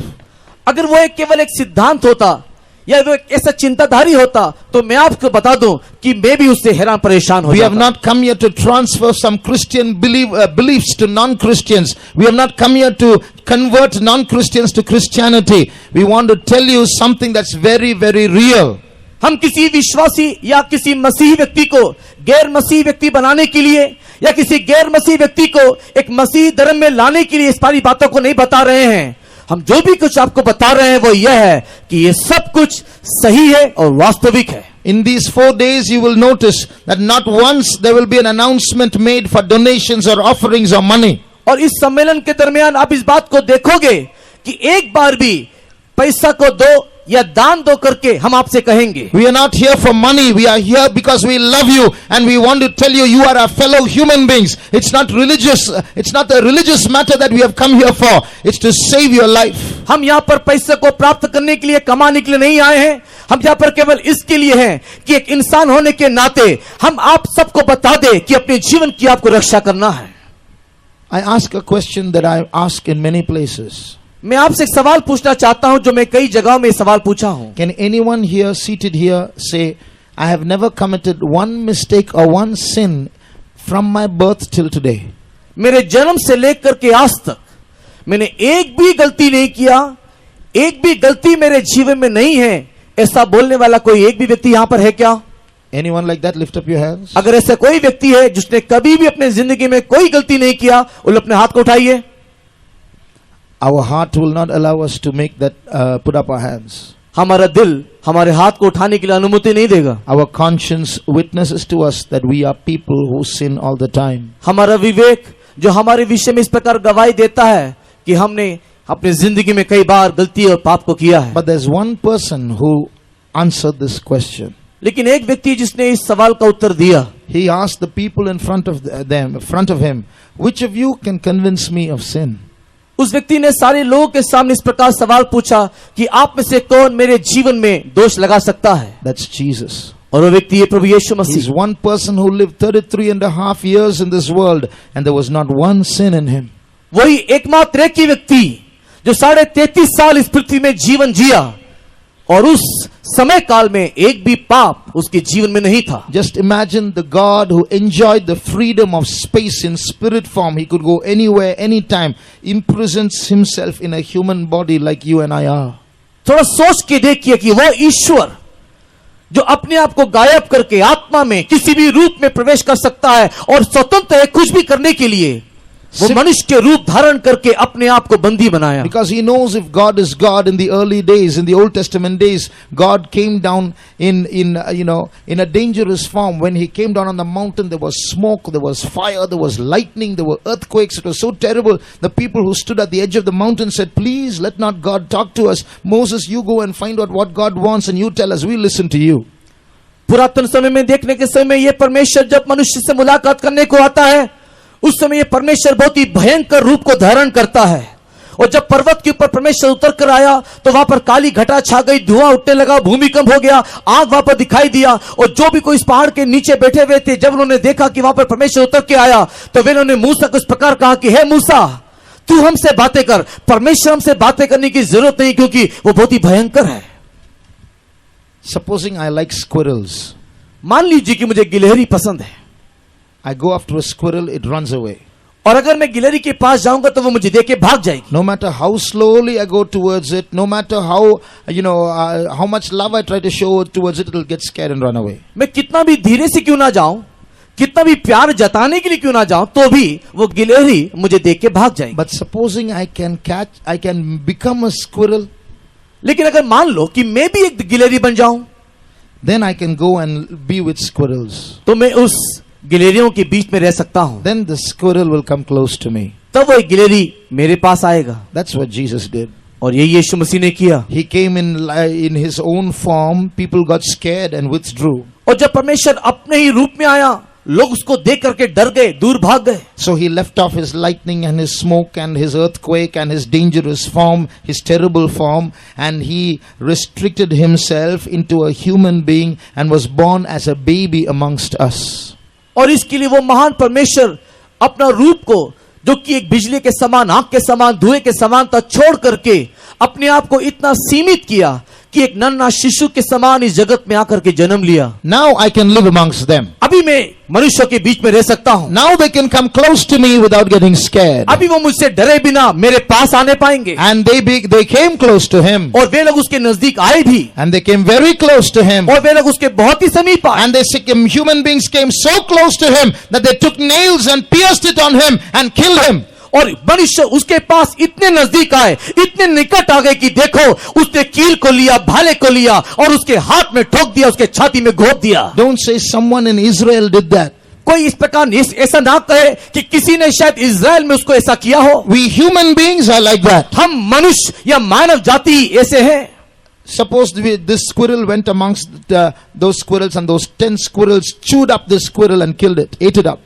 अगर वो केवल एक सिद्धांत होता या वो एक ऐसा चिंताधारी होता तो मैं आपको बता दूं कि मैं भी उससे हैरान परेशान हो We जाता। have not come here to transfer some Christian beliefs to non-Christians. We have not come here to convert non-Christians to Christianity. We want to tell you something that's very, very real. हम किसी विश्वासी या किसी मसीही व्यक्ति को गैर मसीही व्यक्ति बनाने के लिए या किसी गैर मसीही व्यक्ति को एक मसीही धर्म में लाने के लिए इस सारी बातों को नहीं बता रहे हैं। हम जो भी कुछ आपको बता रहे हैं वो यह है कि ये सब कुछ सही है और वास्तविक है। In these 4 days you will notice that not once there will be an announcement made for donations or offerings or money. और इस सम्मेलन के दरमियान आप इस बात को देखोगे कि एक बार भी पैसा को दो या दान दो करके हम आपसे कहेंगे। We are not here for money. We are here because we love you and we want to tell you you are our fellow human beings. It's not religious. It's not a religious matter that we have come here for. It's to save your life. हम यहाँ पर पैसे को प्राप्त करने के लिए, कमाने के लिए नहीं आए हैं। हम यहाँ पर केवल इसके लिए हैं कि एक इंसान होने के नाते हम आप सबको बता दें कि अपने जीवन की आपको रक्षा करना है। I ask a question that I ask in many places. मैं आपसे एक सवाल पूछना चाहता हूं जो मैं कई जगहों में सवाल पूछा हूं। Can anyone here seated here say, I have never committed one mistake or one sin from my birth till today? मेरे जन्म से लेकर के आज तक मैंने एक भी गलती नहीं किया, एक भी गलती मेरे जीवन में नहीं है, ऐसा बोलने वाला कोई एक भी व्यक्ति यहां पर है क्या? Anyone like that? Lift up your hands. अगर ऐसा कोई व्यक्ति है जिसने कभी भी अपने जिंदगी में कोई गलती नहीं किया, उन अपने हाथ को उठाइए। Our heart will not allow us to make that, put up our hands. हमारा दिल हमारे हाथ को उठाने के लिए अनुमति नहीं देगा। Our conscience witnesses to us that we are people who sin all the time. हमारा विवेक जो हमारे विषय में इस प्रकार गवाही देता है कि हमने अपनी जिंदगी में कई बार गलती और पाप को किया है। But there's one person who answered this question. लेकिन एक व्यक्ति जिसने इस सवाल का उत्तर दिया, He asked the people in front of him, which of you can convince me of sin? उस व्यक्ति ने सारे लोगों के सामने इस प्रकार सवाल पूछा कि आप में से कौन मेरे जीवन में दोष लगा सकता है? That's Jesus. और वो व्यक्ति है प्रभु यीशु He's Masih. one person who lived 33.5 years in this world and there was not one sin in him. वही एकमात्र एक ही व्यक्ति जो 33.5 साल इस पृथ्वी में जीवन जिया और उस समय काल में एक भी पाप उसके जीवन में नहीं था। Just imagine the God who enjoyed the freedom of space in spirit form. He could go anywhere, anytime. Imprisons himself in a human body like you and I are. थोड़ा सोच के देखिए कि वह ईश्वर जो अपने आप को गायब करके आत्मा में किसी भी रूप में प्रवेश कर सकता है और स्वतंत्र है कुछ भी करने के लिए, वो मनुष्य के रूप धारण करके अपने आप को बंदी बनाया। Because he knows if God is God in the early days, in the Old Testament days, God came down in a dangerous form. When he came down on the mountain, there was smoke, there was fire, there was lightning, there were earthquakes. It was so terrible. The people who stood at the edge of the mountain said, "Please let not God talk to us. Moses, you go and find out what God wants and you tell us. We listen to you." पुरातन समय में देखने के समय ये परमेश्वर जब मनुष्य से मुलाकात करने को आता है, उस समय ये परमेश्वर बहुत ही भयंकर रूप को धारण करता है। और जब पर्वत के ऊपर परमेश्वर उतर कर आया तो वहां पर काली घटा छा गई, धुआं उठने लगा, भूमिकंप हो गया, आग वहां पर दिखाई दिया। और जो भी कोई इस पहाड़ के नीचे बैठे हुए थे, जब उन्होंने देखा कि वहां पर परमेश्वर उतर के आया तो वे उन्होंने मूसा को इस प्रकार कहा कि हे मूसा, तू हमसे बातें कर, परमेश्वर हमसे बातें करने की जरूरत नहीं क्योंकि वो बहुत ही भयंकर है। Supposing I like squirrels. मान लीजिए कि मुझे गिलहरी पसंद है, I go after a squirrel, it runs away. और अगर मैं गिलहरी के पास जाऊंगा तो वो मुझे देख के भाग जाएगी। No matter how slowly I go towards it, no matter how much love I try to show towards it, it'll get scared and run away. मैं कितना भी धीरे से क्यों ना जाऊं, कितना भी प्यार जताने के लिए क्यों ना जाऊं, तो भी वो गिलहरी मुझे देख के भाग जाएगी। But supposing I can become a squirrel, लेकिन अगर मान लो कि मैं भी एक गिलहरी बन जाऊं, then I can go and be with squirrels. तो मैं उस गिलहरियों के बीच में रह सकता हूं। Then the squirrel will come close to me. तब वो एक गिलहरी मेरे पास आएगा। That's what Jesus did. और ये यीशु मसीह ने किया। He came in his own form. People got scared and withdrew. और जब परमेश्वर अपने ही रूप में आया, लोग उसको देख करके डर गए, दूर भाग गए। So he left off his lightning and his smoke and his earthquake and his dangerous form, his terrible form, and he restricted himself into a human being and was born as a baby amongst us. और इसके लिए वो महान परमेश्वर अपना रूप को, जो कि एक बिजली के समान, आग के समान, धुएं के समान था, छोड़ करके अपने आप को इतना सीमित किया कि एक नन्हा शिशु के समान इस जगत में आकर के जन्म लिया। Now I can live amongst them. अभी मैं मनुष्यों के बीच में रह सकता हूं। Now they can come close to me without getting scared. अभी वो मुझसे डरे बिना मेरे पास आने पाएंगे। And they came close to him. और वे लोग उसके नजदीक आए भी। And they came very close to him. और वे लोग उसके बहुत ही समीप आए। And human beings came so close to him that they took nails and pierced it on him and killed him. और मनुष्य उसके पास इतने नजदीक आए, इतने निकट आ गए कि देखो, उसने कील को लिया, भाले को लिया और उसके हाथ में ठोक दिया, उसके छाती में घोंप दिया। Don't say someone in Israel did that. कोई इस प्रकार ऐसा ना कहे कि किसी ने शायद इज़राइल में उसको ऐसा किया हो। We human beings are like that. हम मनुष्य या मानव जाति ऐसे हैं। Suppose this squirrel went amongst those squirrels and those 10 squirrels chewed up this squirrel and killed it, ate it up.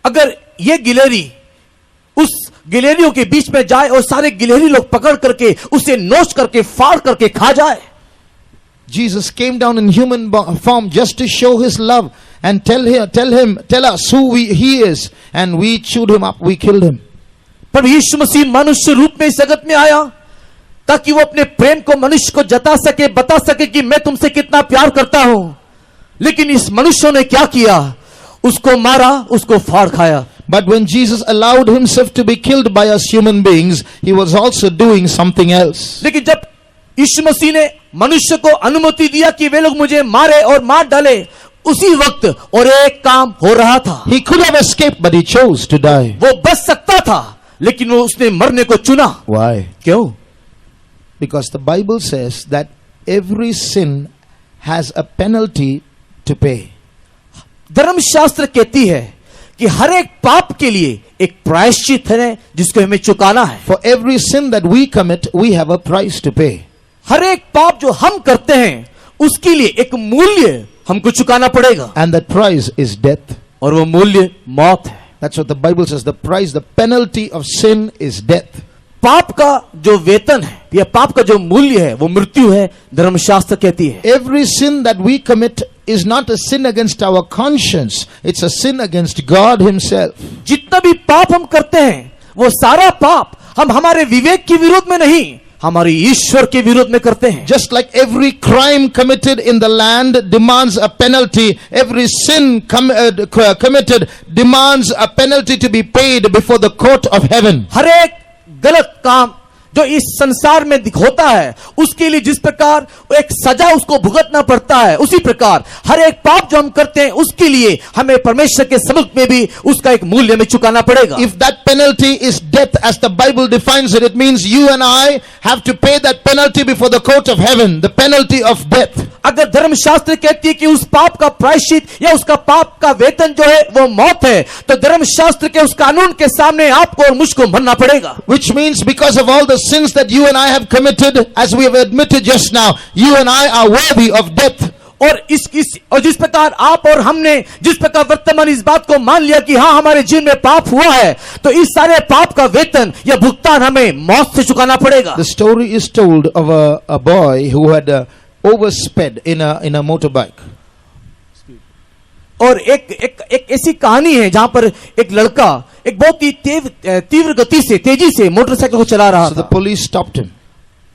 अगर ये गिलहरी उस गिलहरियों के बीच में जाए और सारे गिलहरी लोग पकड़ करके उसे नोच करके फाड़ करके खा जाए। Jesus came down in human form just to show his love and tell us who he is, and we chewed him up, we killed him. पर यीशु मसीह मनुष्य रूप में इस जगत में आया ताकि वो अपने प्रेम को मनुष्य को जता सके, बता सके कि मैं तुमसे कितना प्यार करता हूं। लेकिन इस मनुष्य ने क्या किया? उसको मारा, उसको फाड़ खाया। But when Jesus allowed himself to be killed by us human beings, he was also doing something else. लेकिन जब यीशु मसीह ने मनुष्य को अनुमति दिया कि वे लोग मुझे मारे और मार डाले, उसी वक्त और एक काम हो रहा था। He could have escaped, but he chose to die. वो बच सकता था, लेकिन वो उसने मरने को चुना। Why? क्यों? Because the Bible says that every sin has a penalty to pay. धर्मशास्त्र कहती है कि हर एक पाप के लिए एक प्रायश्चित है जिसको हमें चुकाना है। For every sin that we commit, we have a price to pay. हर एक पाप जो हम करते हैं उसके लिए एक मूल्य हमको चुकाना पड़ेगा। And that price is death. और वो मूल्य मौत है। That's what the Bible says. The price, the penalty of sin is death. पाप का जो वेतन है या पाप का जो मूल्य है वो मृत्यु है, धर्मशास्त्र कहती है। Every sin that we commit is not a sin against our conscience. It's a sin against God himself. जितना भी पाप हम करते हैं वो सारा पाप हम हमारे विवेक के विरोध में नहीं, हमारे ईश्वर के विरोध में करते हैं। Just like every crime committed in the land demands a penalty, every sin committed demands a penalty to be paid before the court of heaven. हर एक गलत काम जो इस संसार में होता है उसके लिए जिस प्रकार एक सजा उसको भुगतना पड़ता है, उसी प्रकार हर एक पाप जो हम करते हैं उसके लिए हमें परमेश्वर के सम्मुख में भी उसका एक मूल्य में चुकाना पड़ेगा। If that penalty is death as the Bible defines it, it means you and I have to pay that penalty before the court of heaven, the penalty of death. अगर धर्मशास्त्र कहती है कि उस पाप का प्रायश्चित या उसका पाप का वेतन जो है वो मौत है, तो धर्मशास्त्र के उस कानून के सामने आपको और मुझको मरना पड़ेगा। Which means because of all the sins that you and I have committed, as we have admitted just now, you and I are worthy of death. और और जिस प्रकार आप और हमने जिस प्रकार वर्तमान इस बात को मान लिया कि हाँ हमारे जीवन में पाप हुआ है, तो इस सारे पाप का वेतन या भुगतान हमें मौत से चुकाना पड़ेगा। The story is told of a boy who had oversped in a motorbike. और एक ऐसी कहानी है जहां पर एक लड़का एक बहुत ही तीव्र गति से तेजी से मोटरसाइकिल को चला रहा So the था। police stopped him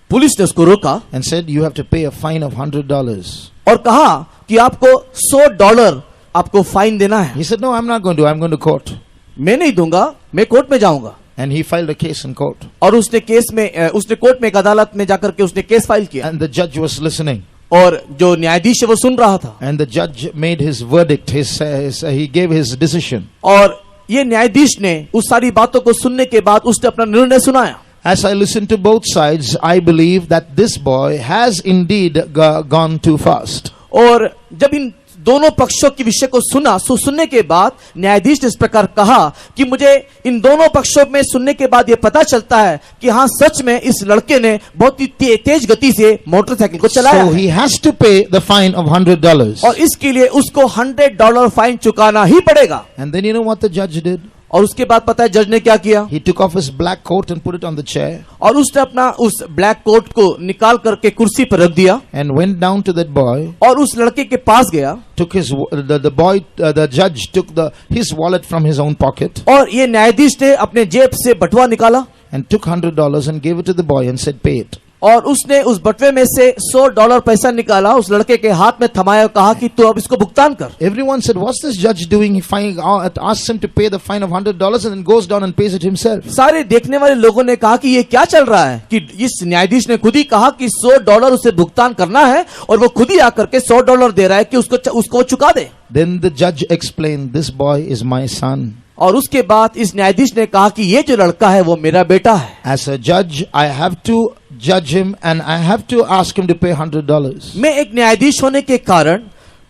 पुलिस ने उसको रोका and said, you have to pay a fine of $100. और कहा कि आपको $100 आपको फाइन देना है। He said, no, I'm not going to. I'm going to court. मैं नहीं दूंगा, मैं कोर्ट में जाऊंगा। And he filed a case in court. और उसने कोर्ट में एक अदालत में जाकर के उसने केस फाइल किया। And the judge was listening. और जो न्यायाधीश है वो सुन रहा था। And the judge made his verdict. He gave his decision. और ये न्यायाधीश ने उस सारी बातों को सुनने के बाद उसने अपना निर्णय सुनाया। As I listened to both sides, I believe that this boy has indeed gone too fast. और जब इन दोनों पक्षों के विषय को सुनने के बाद न्यायाधीश ने इस प्रकार कहा कि मुझे इन दोनों पक्षों में सुनने के बाद ये पता चलता है कि हाँ सच में इस लड़के ने बहुत ही तेज गति से मोटरसाइकिल को चलाया। So he has to pay the fine of $100. और इसके लिए उसको $100 फाइन चुकाना ही पड़ेगा। And then you know what the judge did? और उसके बाद पता है जज ने क्या किया? He took off his black coat and put it on the chair. और उसने अपना उस ब्लैक कोट को निकाल करके कुर्सी पर रख दिया And went down to that boy. और उस लड़के के पास गया। Took the judge took his wallet from his own pocket. और ये न्यायाधीश ने अपने जेब से बटुआ निकाला And took $100 and gave it to the boy and said, pay it. और उसने उस बटवे में से $100 पैसा निकाला, उस लड़के के हाथ में थमाया और कहा कि तू अब इसको भुगतान कर। Everyone said, what's this judge doing? He asks him to pay the fine of $100 and then goes down and pays it himself. सारे देखने वाले लोगों ने कहा कि ये क्या चल रहा है कि इस न्यायाधीश ने खुद ही कहा कि $100 उसे भुगतान करना है और वो खुद ही आकर के $100 दे रहा है कि उसको चुका दे। Then the judge explained, this boy is my son. और उसके बाद इस न्यायाधीश ने कहा कि ये जो लड़का है वो मेरा बेटा है। As a judge, I have to judge him and I have to ask him to pay $100. मैं एक न्यायाधीश होने के कारण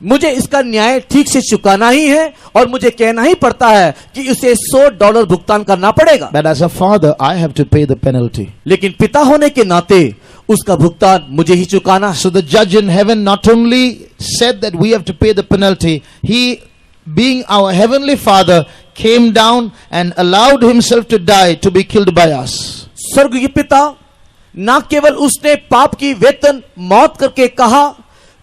मुझे इसका न्याय ठीक से चुकाना ही है और मुझे कहना ही पड़ता है कि उसे $100 भुगतान करना पड़ेगा। But as a father, I have to pay the penalty. लेकिन पिता होने के नाते उसका भुगतान मुझे ही चुकाना है। So the judge in heaven not only said that we have to pay the penalty, he, being our heavenly father, came down and allowed himself to die to be killed by us. स्वर्ग के पिता ना केवल उसने पाप की वेतन मौत करके कहा,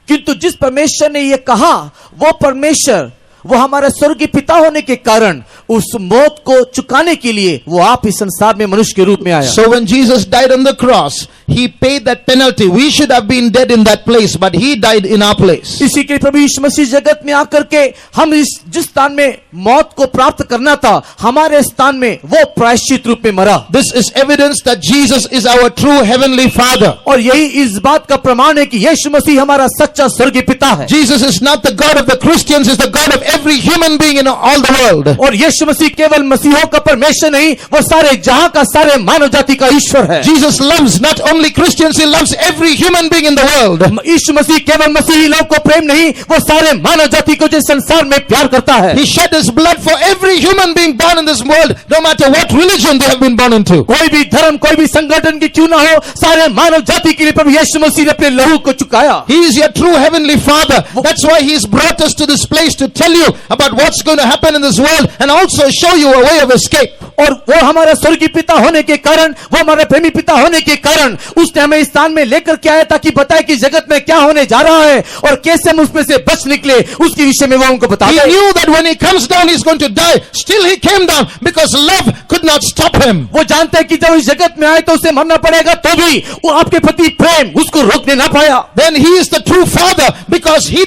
किंतु जिस परमेश्वर ने ये कहा वो परमेश्वर वो हमारे स्वर्गीय पिता होने के कारण उस मौत को चुकाने के लिए वो आप इस संसार में मनुष्य के रूप में आया। So when Jesus died on the cross, he paid that penalty. We should have been dead in that place, but he died in our place. इसी के प्रभु यीशु मसीह जगत में आकर के हम जिस स्थान में मौत को प्राप्त करना था, हमारे स्थान में वो प्रायश्चित रूप में मरा। This is evidence that Jesus is our true heavenly Father. और यही इस बात का प्रमाण है कि यीशु मसीह हमारा सच्चा स्वर्गीय पिता है। Jesus is not the God of the Christians, is the God of every human being in all the world. और यीशु मसीह केवल मसीहों का परमेश्वर नहीं, वो सारे जहां का सारे मानव जाति का ईश्वर है। Jesus loves not only Christians, he loves every human being in the world. यीशु मसीह केवल मसीही लोगों को प्रेम नहीं, वो सारे मानव जाति को जो संसार में प्यार करता है। He shed his blood for every human being born in this world, no matter what religion they have been born into. कोई भी धर्म, कोई भी संगठन की क्यों ना हो, सारे मानव जाति के लिए प्रभु यीशु मसीह ने अपने लहू को चुकाया। He is your true heavenly Father. That's why he has brought us to this place to tell you about what's going to happen in this world and also show you a way of escape. और वो हमारा स्वर्गीय पिता होने के कारण, वो हमारे प्रेमी पिता होने के कारण उसने हमें इस स्थान में लेकर के आया ताकि बताए कि जगत में क्या होने जा रहा है और कैसे हम उसमें से बच निकले, उसके विषय में वो हमको He बताता है। knew that when he comes down, he's going to die. Still he came down because love could not stop him. वो जानता है कि जब इस जगत में आए तो उसे मरना पड़ेगा, तो भी वो आपके प्रति प्रेम उसको रोकने ना पाया। Then he is the true father because he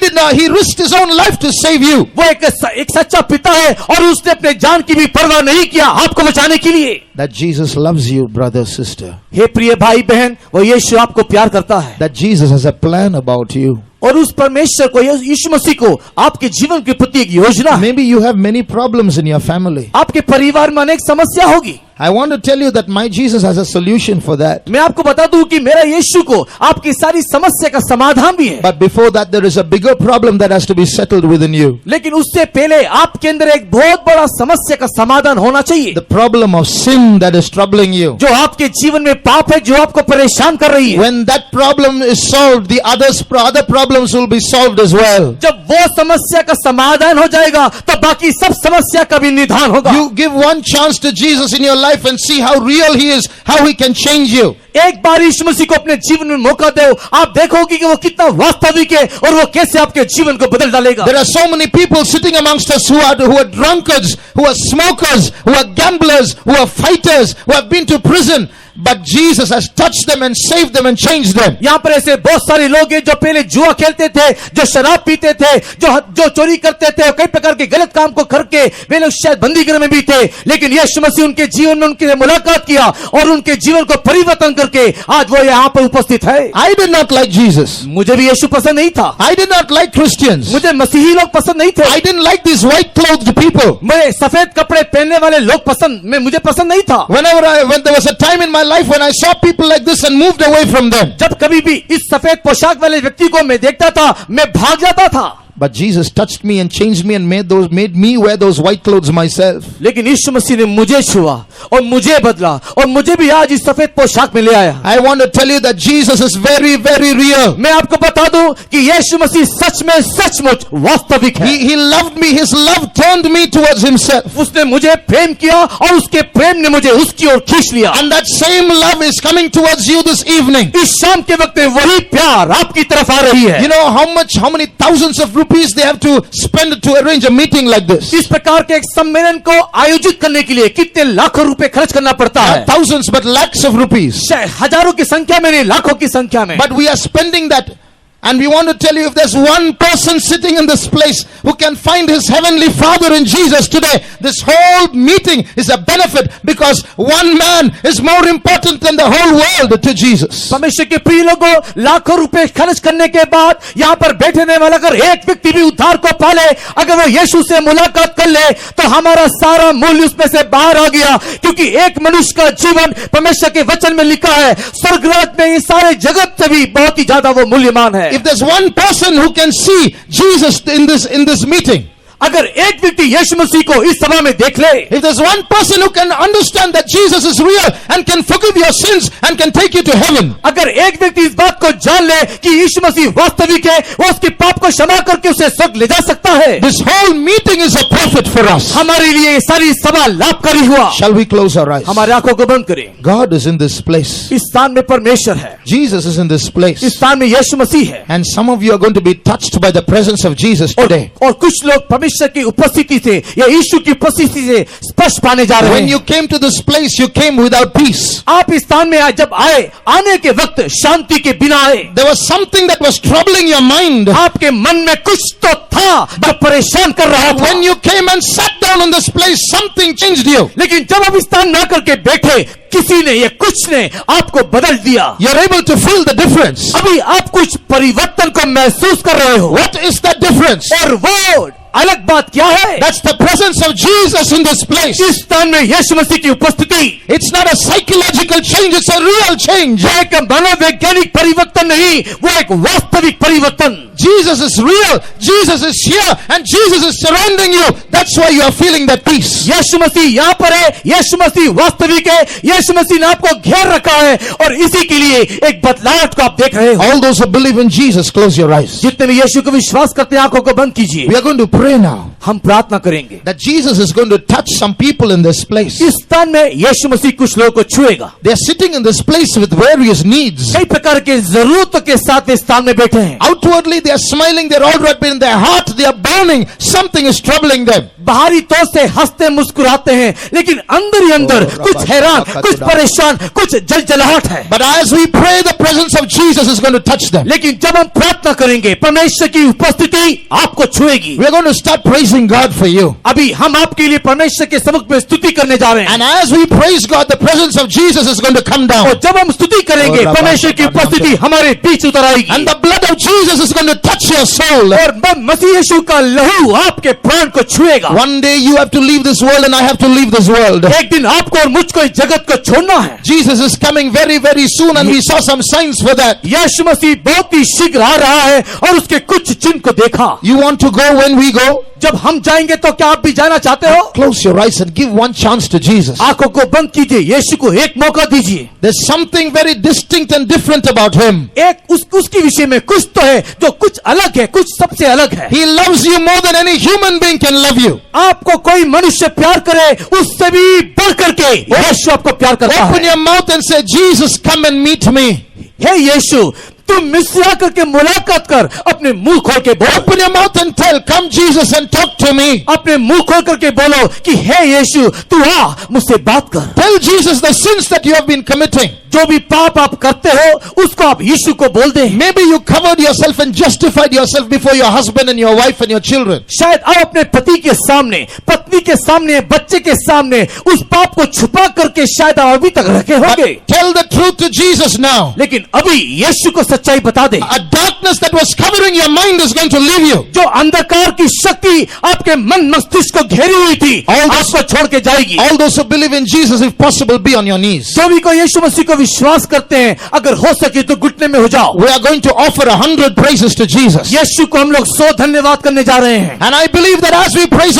risked his own life to save you. वो एक सच्चा पिता है और उसने अपने जान की भी परवाह नहीं किया आपको बचाने के लिए। That Jesus loves you, brother, sister. हे प्रिय भाई बहन, वो यीशु आपको प्यार करता है That Jesus has a plan about you. और उस परमेश्वर को, यीशु मसीह को आपके जीवन के प्रति एक योजना है। Maybe you have many problems in your family. आपके परिवार में अनेक समस्या होगी। I want to tell you that my Jesus has a solution for that. मैं आपको बता दूं कि मेरा यीशु को आपकी सारी समस्या का समाधान भी है। But before that, there is a bigger problem that has to be settled within you. लेकिन उससे पहले आपके अंदर एक बहुत बड़ा समस्या का समाधान होना चाहिए। The problem of sin that is troubling you. जो आपके जीवन में पाप है, जो आपको परेशान कर रही है। When that problem is solved, the other problems will be solved as well. जब वो समस्या का समाधान हो जाएगा तो बाकी सब समस्या का भी निदान होगा। You give one chance to Jesus in your life and see how real he is, how he can change you. एक बार यीशु मसीह को अपने जीवन में मौका दो, आप देखोगे कि वो कितना वास्तविक है और वो कैसे आपके जीवन को बदल डालेगा। There are so many people sitting amongst us who are drunkards, who are smokers, who are gamblers, who are fighters, who have been to prison. But Jesus has touched them and saved them and changed them. यहाँ पर ऐसे बहुत सारे लोग हैं जो पहले जुआ खेलते थे, जो शराब पीते थे, जो चोरी करते थे, कई प्रकार के गलत काम को करके वे लोग शायद बंदीगृह में भी थे, लेकिन यीशु मसीह उनके जीवन में उनके मुलाकात किया और उनके जीवन को परिवर्तन करके आज वो यहाँ पर उपस्थित है। I did not like Jesus. मुझे भी यीशु पसंद नहीं था। I did not like Christians. मुझे मसीही लोग पसंद नहीं थे। I didn't like these white clothed people. मैं सफेद कपड़े पहनने वाले लोग मुझे पसंद नहीं था। When there was a time in my life when I saw people like this and moved away from them. जब कभी भी इस सफेद पोशाक वाले व्यक्ति को मैं देखता था, मैं भाग जाता था। But Jesus touched me and changed me and made me wear those white clothes myself. लेकिन यीशु मसीह ने मुझे छुआ और मुझे बदला और मुझे भी आज इस सफेद पोशाक में ले आया। I want to tell you that Jesus is very, very real. मैं आपको बता दूं कि यीशु मसीह सच में सचमुच वास्तविक है। He loved me. His love turned me towards himself. उसने मुझे प्रेम किया और उसके प्रेम ने मुझे उसकी ओर खींच लिया। And that same love is coming towards you this evening. इस शाम के वक्त में वही प्यार आपकी तरफ आ रही है। You know how many thousands of rupees they have to spend to arrange a meeting like this? इस प्रकार के एक सम्मेलन को आयोजित करने के लिए कितने लाखों रुपए खर्च करना पड़ता है। Not thousands but lakhs of rupees. शायद हजारों की संख्या में नहीं, लाखों की संख्या में। But we are spending that. And we want to tell you, if there's one person sitting in this place who can find his heavenly Father in Jesus today, this whole meeting is a benefit because one man is more important than the whole world to Jesus. परमेश्वर के प्रिय लोगों, लाखों रुपए खर्च करने के बाद यहाँ पर बैठने वाला अगर एक व्यक्ति भी उद्धार को पाले, अगर वो यीशु से मुलाकात कर ले, तो हमारा सारा मूल्य उसमें से बाहर आ गया, क्योंकि एक मनुष्य का जीवन परमेश्वर के वचन में लिखा है, स्वर्गराज में इस सारे जगत से भी बहुत ही ज्यादा वो मूल्यमान है। If there's one person who can see Jesus in this meeting, अगर एक व्यक्ति यीशु मसीह को इस सभा में देख ले, if there's one person who can understand that Jesus is real and can forgive your sins and can take you to heaven, अगर एक व्यक्ति इस बात को जान ले कि यीशु मसीह वास्तविक है, वो उसके पाप को क्षमा करके उसे स्वर्ग ले जा सकता है, this whole meeting is a profit for us. हमारे लिए ये सारी सभा लाभकारी हुआ। Shall we close our eyes? हमारे आंखों को बंद करें। God is in this place. इस स्थान में परमेश्वर है, Jesus is in this place. इस स्थान में यीशु मसीह है। And some of you are going to be touched by the presence of Jesus today. और कुछ लोग परमेश्वर की उपस्थिति से या यीशु की उपस्थिति से स्पर्श पाने जा रहे When हैं। you came to this place, you came without peace. आप इस स्थान में जब आने के वक्त शांति के बिना आए, There was something that was troubling your mind. आपके मन में कुछ तो था जो परेशान कर रहा था। When you came and sat down in this place, something changed you. लेकिन जब आप इस स्थान न करके बैठे, किसी ने या कुछ ने आपको बदल दिया। You're able to feel the difference. अभी आप कुछ परिवर्तन को महसूस कर रहे हो। What is that difference? और वो अलग बात क्या है? That's the presence of Jesus in this place. इस स्थान में यीशु मसीह की उपस्थिति। It's not a psychological change, it's a real change. वो एक मनोवैज्ञानिक परिवर्तन नहीं, वो एक वास्तविक परिवर्तन। Jesus is real, Jesus is here, and Jesus is surrounding you. That's why you are feeling that peace. यीशु मसीह यहाँ पर है, यीशु मसीह वास्तविक है, यीशु मसीह ने आपको घेर रखा है और इसी के लिए एक बदलाव को आप देख रहे हो। All those who believe in Jesus, close your eyes. जितने भी यीशु को विश्वास करते हैं, आंखों को बंद कीजिए। We are going to pray pray now हम प्रार्थना करेंगे that Jesus is going to touch some people in this place. इस स्थान में यीशु मसीह कुछ लोगों को छुएगा. They are sitting in this place with various needs. कई प्रकार के जरूरतों के साथ इस स्थान में बैठे हैं. Outwardly they are smiling, they're all right, but in their heart they are burning. Something is troubling them. बाहरी तौर से हंसते मुस्कुराते हैं, लेकिन अंदर ही अंदर कुछ हैरान, कुछ परेशान, कुछ जलजलाहट है. But as we pray, the presence of Jesus is going to touch them. लेकिन जब हम प्रार्थना करेंगे, परमेश्वर की उपस्थिति आपको छुएगी. We're going to start praising God for you. अभी हम आपके लिए परमेश्वर के सम्मुख में स्तुति करने जा रहे हैं. And as we praise God, the presence of Jesus is going to come down. और जब हम स्तुति करेंगे, परमेश्वर की उपस्थिति हमारे बीच उतर आएगी. And the blood of Jesus is going to touch your soul. और मसीह यीशु का लहू आपके प्राण को छुएगा. One day you have to leave this world and I have to leave this world. एक दिन आपको और मुझको इस जगत को छोड़ना है. Jesus is coming very, very soon and we saw some signs for that. यीशु मसीह बहुत ही शीघ्र आ रहा है और उसके कुछ चिन्ह को देखा. You want to go when we go? जब हम जाएंगे तो क्या आप भी जाना चाहते हो? Close your eyes and give one chance to Jesus. आंखों को बंद कीजिए, यीशु को एक मौका दीजिए. There's something very distinct and different about him. एक उसके विषय में कुछ तो है जो कुछ अलग है, कुछ सबसे अलग है. He loves you more than any human being can love you. आपको कोई मनुष्य प्यार करे उससे भी बढ़ करके यीशु आपको प्यार करता Open है. your mouth and say, Jesus, come and meet me. हे यीशु, तुम मुझसे आकर के मुलाकात कर. अपने मुंह खोल के बोलो. Open your mouth and tell, come Jesus and talk to me. अपने मुंह खोल करके बोलो कि हे यीशु, तू आ, मुझसे बात कर. Tell Jesus the sins that you have been committing. जो भी पाप आप करते हो उसको आप यीशु को बोल दें. Maybe you covered yourself and justified yourself before your husband and your wife and your children. शायद आप अपने पति के सामने, पत्नी के सामने, बच्चे के सामने उस पाप को छुपा करके शायद आप अभी तक रखे होंगे. Tell the truth to Jesus now. लेकिन अभी यीशु को सच्चाई बता दे. A darkness that was covering your mind is going to leave you. जो अंधकार की शक्ति आपके मन मस्तिष्क को घेरी हुई थी, आपको छोड़ के जाएगी. All those who believe in Jesus, if possible, be on your knees. जो भी कोई यीशु मसीह को विश्वास करते हैं, अगर हो सके तो घुटने में हो जाओ. We are going to offer 100 praises to Jesus. यीशु को हम लोग 100 धन्यवाद करने जा रहे हैं. And I believe that as we praise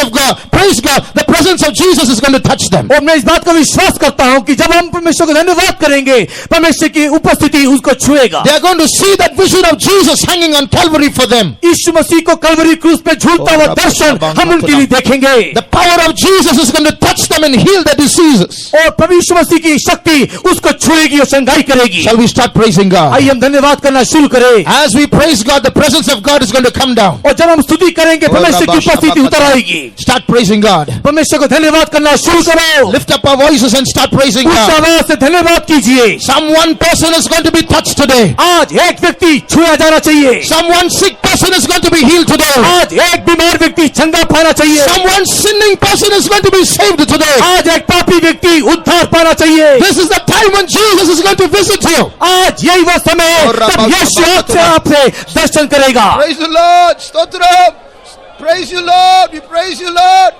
God, the presence of Jesus is going to touch them. और मैं इस बात का विश्वास करता हूं कि जब हम परमेश्वर को धन्यवाद करेंगे, परमेश्वर की उपस्थिति उसको छुएगा. They are going to see that vision of Jesus hanging on Calvary for them. यीशु मसीह को कलवरी क्रूस पे झूलता हुआ दर्शन हम उनके लिए देखेंगे. The power of Jesus is going to touch them and heal their diseases. और प्रभु यीशु मसीह की शक्ति उसको छुएगी और चंगाई करेगी. Shall we start praising God? आइए हम धन्यवाद करना शुरू करें. As we praise God, the presence of God is going to come down. और जब हम स्तुति करेंगे, परमेश्वर की उपस्थिति उतर आएगी. Start praising God. परमेश्वर को धन्यवाद करना शुरू करो. Lift up our voices and start praising उस God. आवाज से धन्यवाद कीजिए. Some one person is going to be touched today. आज एक व्यक्ति छुआ जाना चाहिए. Someone sick person is going to be healed today. आज एक बीमार व्यक्ति चंगा पाना चाहिए. Someone sinning person is going to be saved today. आज एक पापी व्यक्ति उद्धार पाना चाहिए. This is the time when Jesus is going to visit you. आज यही वह समय है जब यीशु आपसे दर्शन करेगा. Praise the Lord. Stotram. Praise you, Lord. We praise you, Lord.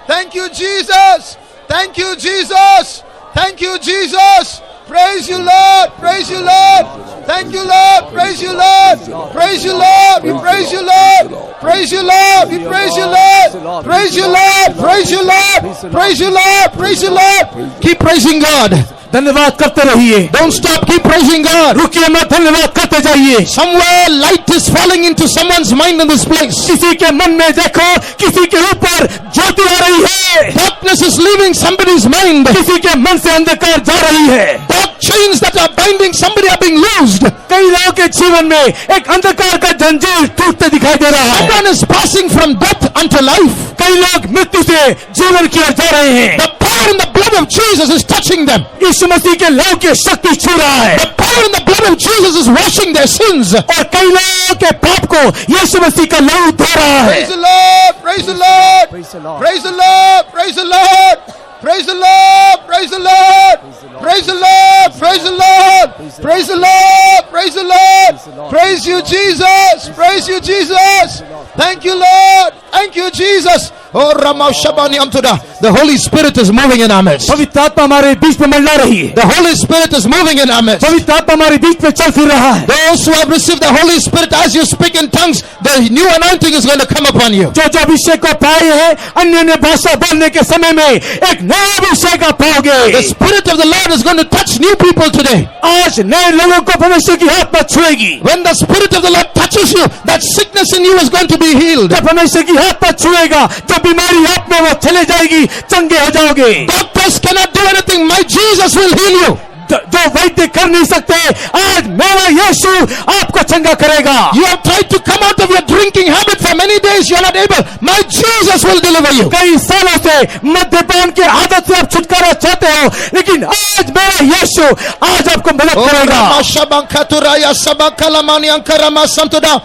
Thank you, Jesus. Thank you, Jesus. Thank you, Jesus. Praise you, Lord. Praise you, Lord. Thank you, Lord. Praise you, Lord. Praise you, Lord. We praise you, Lord. Praise you, Lord. We praise you, Lord. Praise you, Lord. Praise you, Lord. Praise you, Lord. Praise you, Lord. Keep praising God. धन्यवाद करते रहिए. Don't stop. Keep praising God. रुकिए मत, धन्यवाद करते जाइए. Somewhere light is falling into someone's mind in this place. किसी के मन में देखो, किसी के ऊपर ज्योति आ रही है. Darkness is leaving somebody's mind. किसी के मन से अंधकार जा रही है. Dark chains that are binding somebody are being loosed. कई लोगों के जीवन में एक अंधकार का जंजीर टूटते दिखाई दे रहा है. Someone is passing from death unto life. कई लोग मृत्यु से जीवन की ओर जा रहे हैं. The power in the blood of Jesus is touching them. यीशु मसीह के लहू की शक्ति छू रहा है. The power in the blood of Jesus is washing their sins. और कई लोगों के पाप को यीशु मसीह का लहू धो रहा है. Praise the Lord. Praise the Lord. Praise the Lord. Praise the Lord. Praise the Lord. Praise the Lord. Praise the Lord. Praise the Lord. Praise the Lord. Praise the Lord. Praise the Lord. Praise you, Jesus. Praise you, Jesus. Thank you, Lord. Thank you, Jesus. Oh, Ramashabani Amtuda. The Holy Spirit is moving in our midst. पवित्र आत्मा हमारे बीच में मंडरा रही है. The Holy Spirit is moving in our midst. पवित्र आत्मा हमारे बीच में चल फिर रहा है. Those who have received the Holy Spirit, as you speak in tongues, the new anointing is going to come upon you. जो अभिषेक को पाए हैं, अन्य ने भाषा बोलने के समय में एक नया अभिषेक आप पाओगे. The Spirit of the Lord is going to touch new people today. आज नए लोगों को परमेश्वर की आत्मा छुएगी. When the Spirit of the Lord touches you, that sickness in you is going to be healed. जब परमेश्वर की आत्मा छुएगा, जो बीमारी आप में वो चले जाएगी, चंगे हो जाओगे. Doctors cannot do anything. My Jesus will heal you. जो वैद्य कर नहीं सकते, आज मेरा यीशु आपको चंगा करेगा. You have tried to come out of your drinking habit for many days. You are not able. My Jesus will deliver you. कई सालों से मद्यपान की आदत से आप छुटकारा चाहते हो, लेकिन आज मेरा यीशु आज आपको मदद Oh, करेगा. Ramashabankaturaya Sabakalamani Ankarama Santuda.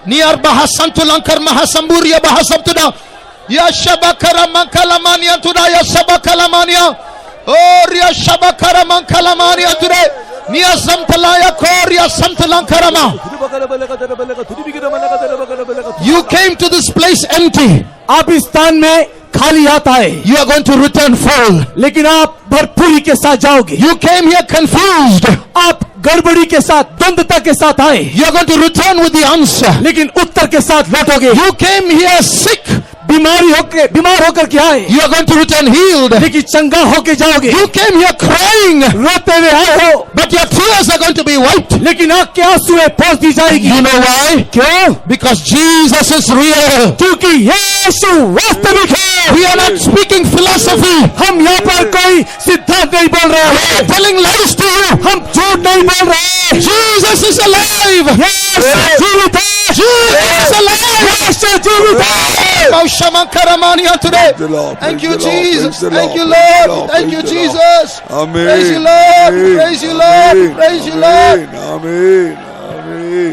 Niar Bahasantulankar Mahasamburia Bahasamtuda. Yashabakaramankalamani Antuda Yasabakalamania. Oh, Ria Shabakaramankalamania today. Nia Samtalaya Koria Samtalankarama. You came to this place empty. आप इस स्थान में खाली हाथ आए, You are going to return full. लेकिन आप भरपूरी के साथ जाओगे. You came here confused. आप गड़बड़ी के साथ, द्वंद्वता के साथ आए, You are going to return with the answer. लेकिन उत्तर के साथ लौटोगे. You came here sick. बीमार होकर के आए, You are going to return healed. लेकिन चंगा होके जाओगे. You came here crying, रोते हुए आए हो, but your tears are going to be wiped. लेकिन आंख के आंसुएं पोंछ दी जाएगी. You know why? क्यों? Because Jesus is real. क्योंकि यीशु वास्तविक है. We are not speaking philosophy. हम यहाँ पर कोई सिद्धांत नहीं बोल रहे We हैं, are telling lies to you. हम झूठ नहीं बोल रहे हैं. Jesus is alive. यीशु जीवित है. Jesus is alive. यीशु जीवित है. Kaushamankaramania today. Thank you, Jesus. Thank you, Lord. Thank you, Jesus. Amen. Praise you, Lord. Praise you, Lord. Praise you, Lord. Amen. Amen.